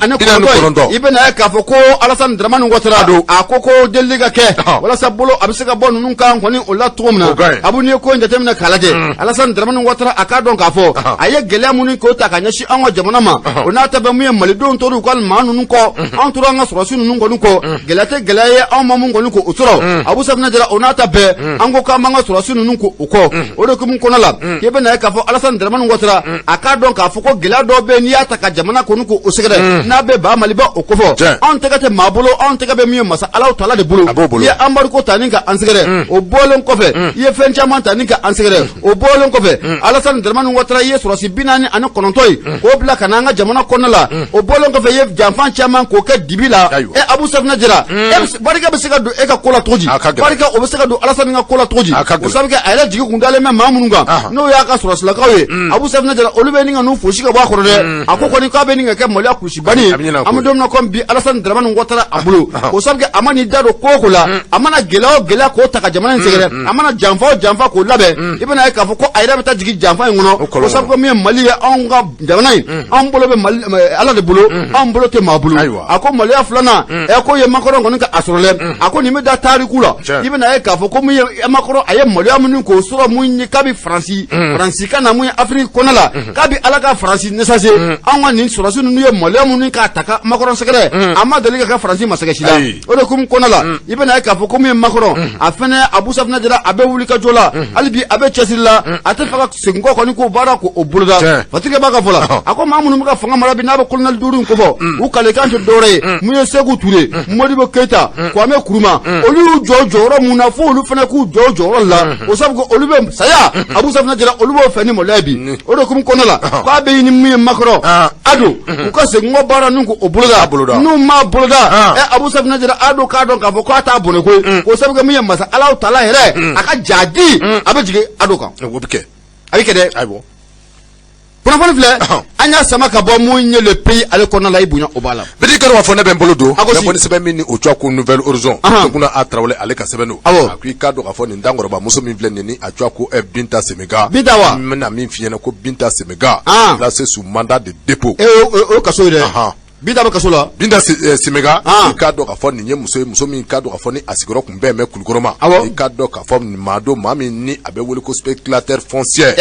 [SPEAKER 1] i bɛ na ye k'a fɔ ko Alassane Dramane Ouattara don a ko deli ka kɛ walasa bolo a bɛ se ka bɔ ninnu kan kɔni o la cogo min na Abu n'i ye ko in jateminɛ k'a lajɛ Alassane Dramane Ouattara a k'a dɔn k'a fɔ a ye gɛlɛya minnu k'o ta ka ɲɛsin an ka jamana ma o n'a ta bɛ mun ye malidenw tora u ka maa ninnu kɔ an tora an ka sɔrɔsi ninnu kɔni kɔ gɛlɛya tɛ gɛlɛya ye anw ma mun kɔni k'o sɔrɔ Abu Safinɛ Jara o n'a ta bɛɛ an ko k'an b'an ka sɔrɔsi ninnu k'o kɔ o de hukumu kɔnɔ la i bɛ na ye k'a fɔ Alassane Dramane Ouattara a k'a dɔn k'a fɔ ko gɛlɛya dɔw bɛ n'i y'a ta ka jamana kɔni ko o sɛgɛrɛ n'a bɛ ba Maliba o kofɔ anw tɛgɛ tɛ maa bolo anw tɛgɛ bɛ min ye masa Alahu Taala de bolo i ye embargo ta ni ka an sɛgɛrɛ o bɔlen kɔfɛ i ye fɛn caman ta ni ka an sɛgɛrɛ o bɔlen kɔfɛ Alassane Dramane Ouattara i ye sɔrɔsi 49 ye k'o bila ka na an ka jamana kɔnɔna la o bɔlen kɔfɛ i ye janfan caman k'o kɛ dibi la Abu Safinɛ Jara barika bɛ se ka don e ka ko la cogo di barika o bɛ se ka don Alassane ka ko la cogo di o sabu kɛ a yɛrɛ jigi kun dalen bɛ maa minnu kan n'o y'a ka sɔrɔsilakaw ye Abu Safinɛ Jara olu bɛ nin ka n'u fosi ka bɔ a kɔrɔ dɛ a ko kɔni k'a bɛ nin ka kɛ maloya kulusi banni ye an bɛ don min na comme bi Alassane Dramane Ouattara a bolo o sabu kɛ a ma n'i da don ko o ko la a mana gɛlɛya o gɛlɛya k'o ta ka jamana in sɛgɛrɛ a mana janfa o janfa k'o labɛn i bɛna ye k'a fɔ ko a yɛrɛ bɛ taa jigin janfa in kɔnɔ o sabu kɛ min ye Mali ye anw ka jamana in anw bolo bɛ Ala de bolo anw bolo tɛ maa bolo a ko maloya filanan ko ye Macron kɔni ka a sɔrɔ dɛ a ko nin bɛ da tariku la i bɛna ye k'a fɔ ko min ye Macron a ye maloya minnu k'o sɔrɔ mun ye k'a bɛ Faransi kan na mun ye Afrique kɔnɔ la k'a bɛ Ala ka Faransi naissance anw ka nin sɔrɔsi ninnu ye maloya minnu k'a ta ka Macron sɛgɛrɛ a ma deli ka kɛ Faransi masakɛ si la o de hukumu kɔnɔna la i bɛna ye k'a fɔ ko min ye Macron a fɛnɛ Abu Safinɛ Jara a bɛ wuli ka jɔ la hali bi a bɛ cɛsiri la a tɛ fɛ ka segin kɔ kɔni k'o baara k'o boloda Fatigi b'a ka fɔ la a ko maa minnu bɛ ka fanga mara bi n'a bɛ colonel duuru in kofɔ u kalekan tɛ dɔwɛrɛ ye mun ye Sékou Touré Modibo Keita Kwame Nkrumah olu y'u jɔ jɔyɔrɔ mun na fo olu fana k'u jɔ jɔyɔrɔ la o sabu olu bɛ saya Abu Safinɛ Jara olu b'o fɛ ni maloya bi o de hukumu kɔnɔna la k'a bɛ ɲini min ye Macron ado u ka se ngo bara nu ko o boloda nu ma boloda Abu Safina jira ado ka don ka fo ko ata bone ko ko sabu ga mi masa Allah taala here aka jadi abejige ado kan
[SPEAKER 2] wo bike
[SPEAKER 1] avec de
[SPEAKER 2] aibo
[SPEAKER 1] pour la fleur anya sama ka bo mu nye le pays ale kona la ibunya obala
[SPEAKER 2] bidi karo wa fona ben bolodo na boni sebe mini o twa ko nouvelle horizon kuna atrawle ale ka sebe no akui kado ka foni ndangoro ba muso mi vle ni atwa ko Binta Semega na mi fiena ko Binta Semega placé sous mandat de dépôt
[SPEAKER 1] o ka so ire Binta ba kasola
[SPEAKER 2] Binta Semega kado ka foni nye muso mi kado ka foni asigoro kumbe me kulgoroma kado ka foni mado mami ni abe wole ko speculateur foncier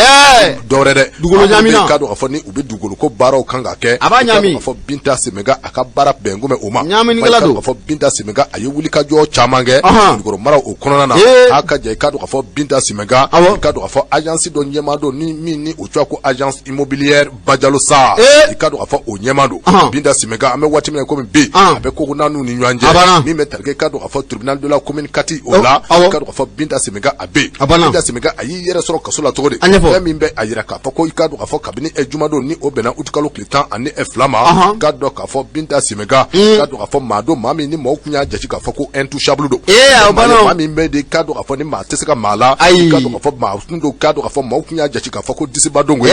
[SPEAKER 2] dorere
[SPEAKER 1] dugolo nyamina
[SPEAKER 2] kado ka foni ube dugolo ko baro kanga ke
[SPEAKER 1] abanyami
[SPEAKER 2] ka fo Binta Semega aka bara bengume oma
[SPEAKER 1] nyamini galado
[SPEAKER 2] ka fo Binta Semega aye wuli ka jo chamange kulgoro mara o konona na aka je kado ka fo Binta Semega kado ka fo agence do nyemado ni mini o twa ko agence immobilière Bajalosa kado ka fo o nyemado Binta Semega ame wati me ko be abe ko nanu ni nyanje mi metalke kado ka fo tribunal de la commune kati ola kado ka fo Binta Semega abe Binta Semega ayi yere soro kasola togode mi be ayira ka fo ko kado ka fo kabini ejumado ni obena utukalo klitan ani eflama kado ka fo Binta Semega kado ka fo mado mami ni mo kunya jachi ka fo ko intouchable do mami be de kado ka fo ni ma teseka mala kado ka fo ma utundo kado ka fo mo kunya jachi ka fo ko disibadongo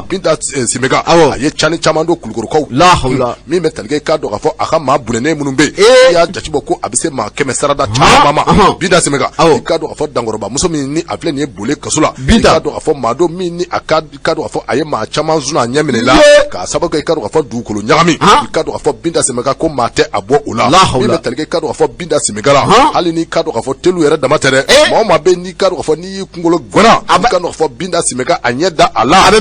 [SPEAKER 1] Binta
[SPEAKER 2] Semega aye chani chamando kulgoro ko
[SPEAKER 1] la hawla
[SPEAKER 2] mi metalge kado ka fo aka ma bunene munumbe ya jachi boko abise ma keme sarada mama Binta Semega kado ka fo dangoroba muso mi ni afle ni bole kasula kado ka fo mado mi ni kado ka fo aye ma chama zuna nyamene la ka sabaka kado ka fo dukolo nyami kado ka fo Binta Semega ko mate abo ola mi metalge kado ka fo Binta Semega la hali ni kado ka fo telu yere damatere ma be ni kado ka fo ni kungolo gona kado ka fo Binta Semega anyeda ala
[SPEAKER 1] abe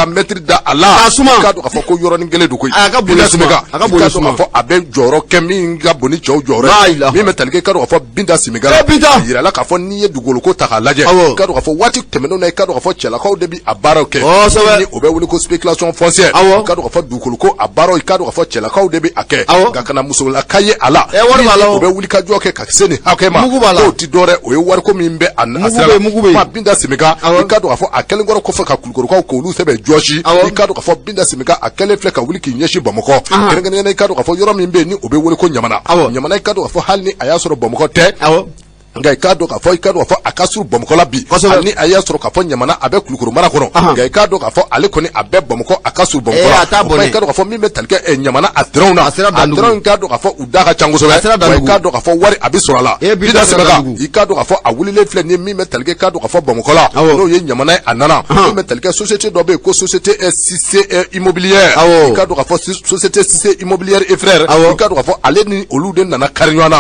[SPEAKER 2] metri da ala kado ka fo ko yoro ni gele dukoy Binta Semega kado ka fo abe joro kemi nga boni chow joro mi metalge kado ka fo Binta Semega yira la ka fo ni ye dugolo ko taka laje kado ka fo wati temeno na kado ka fo chela ko debi abaro ke ni obe wuli ko spéculation foncière kado ka fo dugolo ko abaro kado ka fo chela ko debi ake ka kana muso la kaye ala obe wuli ka joke ka seni hakema o ti dore o ye war ko min be an asira ma Binta Semega kado ka fo akele ngoro ko fo ka kulgoro ko lu sebe joshi kado ka fo Binta Semega akele fle ka wuli ki nyeshi bamako ngene kado ka fo yoro min be ni obe wuli ko nyamana kado ka fo halni aya soro bamako te ngai kado ka fo akasuru bomko la bi ani aya soro ka fo nyamana abe kulukuru mara kono ngai kado ka fo ale koni abe bomko akasuru bomko la ngai kado ka fo mi metalke nyamana adrona adron kado ka fo udaka changuso ngai kado ka fo wari abi soro la Binta Semega kado ka fo awulile fle ni mi metalke kado ka fo bomko la no ye nyamana anana mi metalke société dobe ko société SCC immobilière kado ka fo société SCC immobilière et frère kado ka fo ale ni olude nana karinyana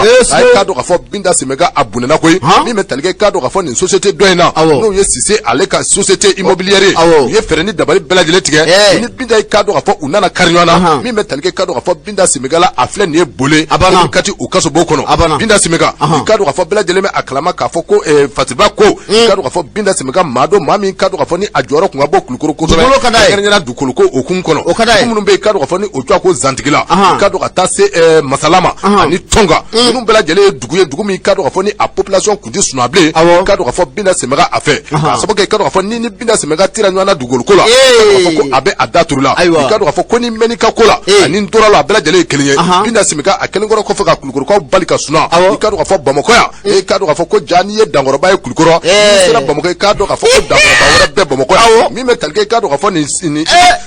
[SPEAKER 2] kado ka fo Binta Semega abune na koy mi metalke kado ka fo ni société doina no ye sise ale ka société immobilière ye fereni dabari belajele tige ni Binta kado ka fo unana karinyana mi metalke kado ka fo Binta Semega la afle ni bole kati ukaso bokono Binta Semega kado ka fo belajele me aklama ka fo ko fatiba ko kado ka fo Binta Semega mado mami kado ka fo ni ajoro ko ngabo kulukuru ko ngena dukulu ko okun kono munum be kado ka fo ni otwa ko zantigila kado ka tase masalama ani tonga munum belajele dugu mi kado ka fo ni population kundi sunable kado ka fo Binta Semega afe saboke kado ka fo ni Binta Semega tira nyana dugol kola ko abe adaturula kado ka fo ko ni menika kola ani ndora la bela jele kelinye Binta Semega akelingoro ko fo ka kulukoro ko balika suna kado ka fo bamako ya kado ka fo ko jani ye dangoro ba ye kulukoro sera bamako kado ka fo ko dangoro ba wala be bamako ya mi metalke kado ka fo ni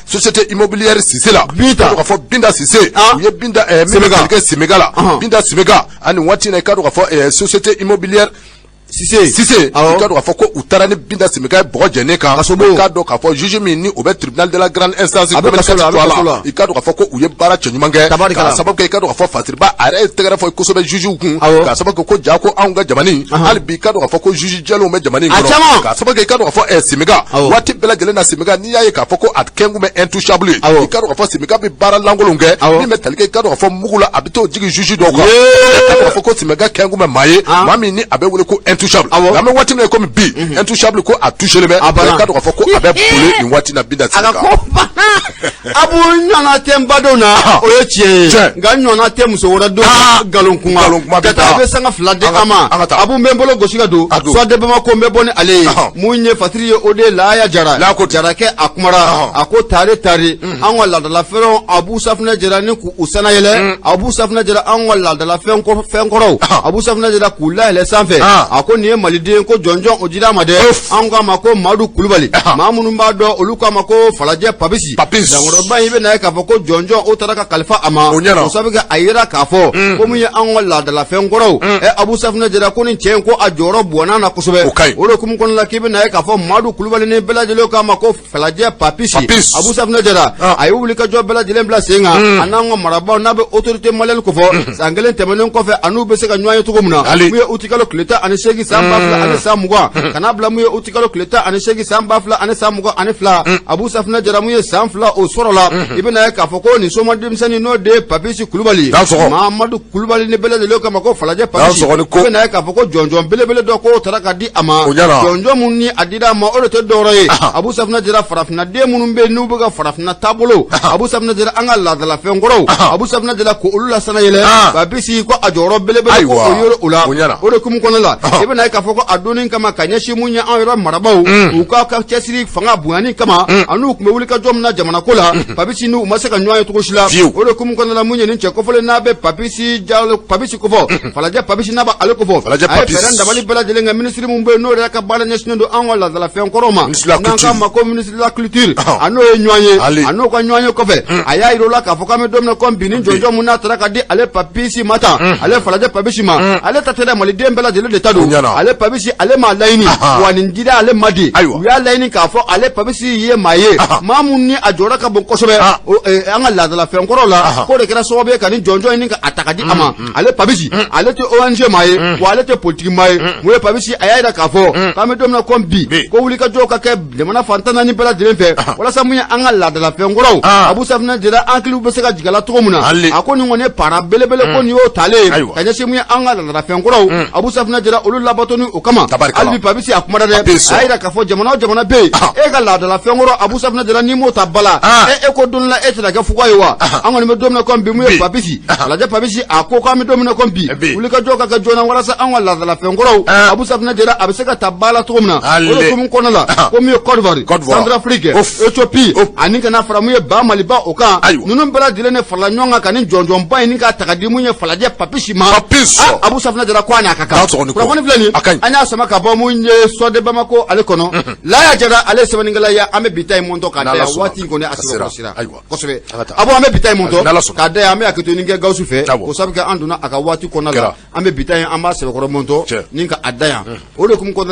[SPEAKER 2] société immobilière Sisela kado ka fo Binta Sise ye Binta Semega la Binta Semega ani wati na kado ka fo société immobilière Sise kado ka fo ko utarani Binta Semega bogo jene ka kado ka fo juge mi ni obe tribunal de la grande instance kado ka fo ko uye bara chenyumange ka sababu ke kado ka fo fatirba are tegara fo ko sobe juge ukun ka sababu ko jako anga jamani hal bi kado ka fo ko juge jelo me jamani ka sababu ke kado ka fo Semega wati bela jele na Semega ni yaye ka fo ko atkengu me intouchable kado ka fo Semega bi bara langolunge ni metalike kado ka fo mugula abito jigi juge do ko kado ka fo ko Semega kengu me maye mami ni abe wole ko intouchable la même wati comme bi intouchable ko a touché le mais ka do ko abe polé une wati na bida tsaka
[SPEAKER 1] abu nyana tembadona o yetie nga nyona temso wora do galon kuma kata be sanga flade ama abu membolo goshiga do so de bama ko mbone ale munye fatri ode la ya jara jara ke akumara ako tare an wala la fero abu safna jara ni ku usana yele abu safna jara an wala la fen koro abu safna jara ku la ele sanfe ako ni malide ko jonjon ojira made an ga mako madu kulubali mamunu ba do oluka mako falaje papisi dangoro ba yibe na ka foko jonjon o taraka kalfa ama o sabiga ayira ka fo ko mu an wala la fen koro abu safna jara ko ni chen ko ajoro buona na kusube o do kum kon la kibe na ka fo madu kulubali ne belaje lo ka mako falaje papisi abu safna jara ayu wuli ka job bela dilen bla senga anango maraba na be autorité malen ko fo sangelen temelen ko fe anu be se ka nyoya to gomna mu utikalo kleta ani segi samba fla ani samugwa kana bla mu utikalo kleta ani segi samba fla ani samugwa ani fla abu safna jara mu samfla o sorola ibena ka fo ko ni soma dim sani no de papisi kulubali mamadou kulubali ne bela de lo ka mako falaje papisi ibena ka fo ko jonjon bele do ko taraka di ama jonjon mun ni adida ma o to doroye abu safna jara farafna de munum be nu buga farafna tabolo abu safna jara anga la fen goro abu safna jara ko ulula sana yele ba bisi ko ajoro bele ko yoro ula o de kum kono la ibena ka foko adonin kama kanyashi munya an yoro marabaw u ka chesiri fanga buani kama anu kuma wuli ka jomna jamana kola babisi nu masaka nyoy to shila o de kum kono la munya ni che ko fole na be babisi jalo babisi ko fo falaje babisi na ba ale ko fo ay feranda bali bela de nga ministre mum be no reka bala national do an wala la fen koroma nan kama ko ministre de la culture anu e nyoye anu ko nyoye ko fe aya irola ka foka me domna ko binin jojo muna taraka di ale papisi mata ale falaje papisi ma ale tatere mali dembela de le tado ale papisi ale ma laini wani ndida ale madi ya laini ka fo ale papisi ye maye mamunni ajora ka bon kosobe anga la fe encore la ko de kera sobe kan jojo ni ka ataka di ama ale papisi ale te ONG maye wa ale te politique maye mo papisi aya da ka fo ka me domna ko bi ko wuli ka joka ke de mana fantana ni bela de fe wala samunya anga la fe ngoro abu safna jira ankli be se ka jigala to muna akoni ngone para belebele ko ni o tale kanya se munya anga la fe ngoro abu safna jira ulu labatoni o kama albi pabisi akumara de ayira ka fo jamana be e ga la fe ngoro abu safna jira ni mo tabala e ko don la e tira ga fuko yiwa angoni me domna ko bi mu pabisi la ja pabisi ako ka me domna ko bi uli ka joka ka jona wala sa anga la fe ngoro abu safna jira abse ka tabala to muna o ko mun kono la ko mi Côte Centrafrique Ethiopie aninka na fara mu ba maliba o kan nunun bela dile ne fala nyonga kan jonjon ba ni ka takadi mu ye fala je papisi ma abu safna jara kwa na kaka ko woni flani anya sama ka ba mu nye so de ba mako ale kono la ya jara ale se ngala ya ame bitay monto ka da wati ngone asira ko sebe abu ame bitay monto ka da ame akito ninge gausu fe ko sabi ka anduna aka wati kono la ame bitay amba se ko monto ninka adaya o de kum ko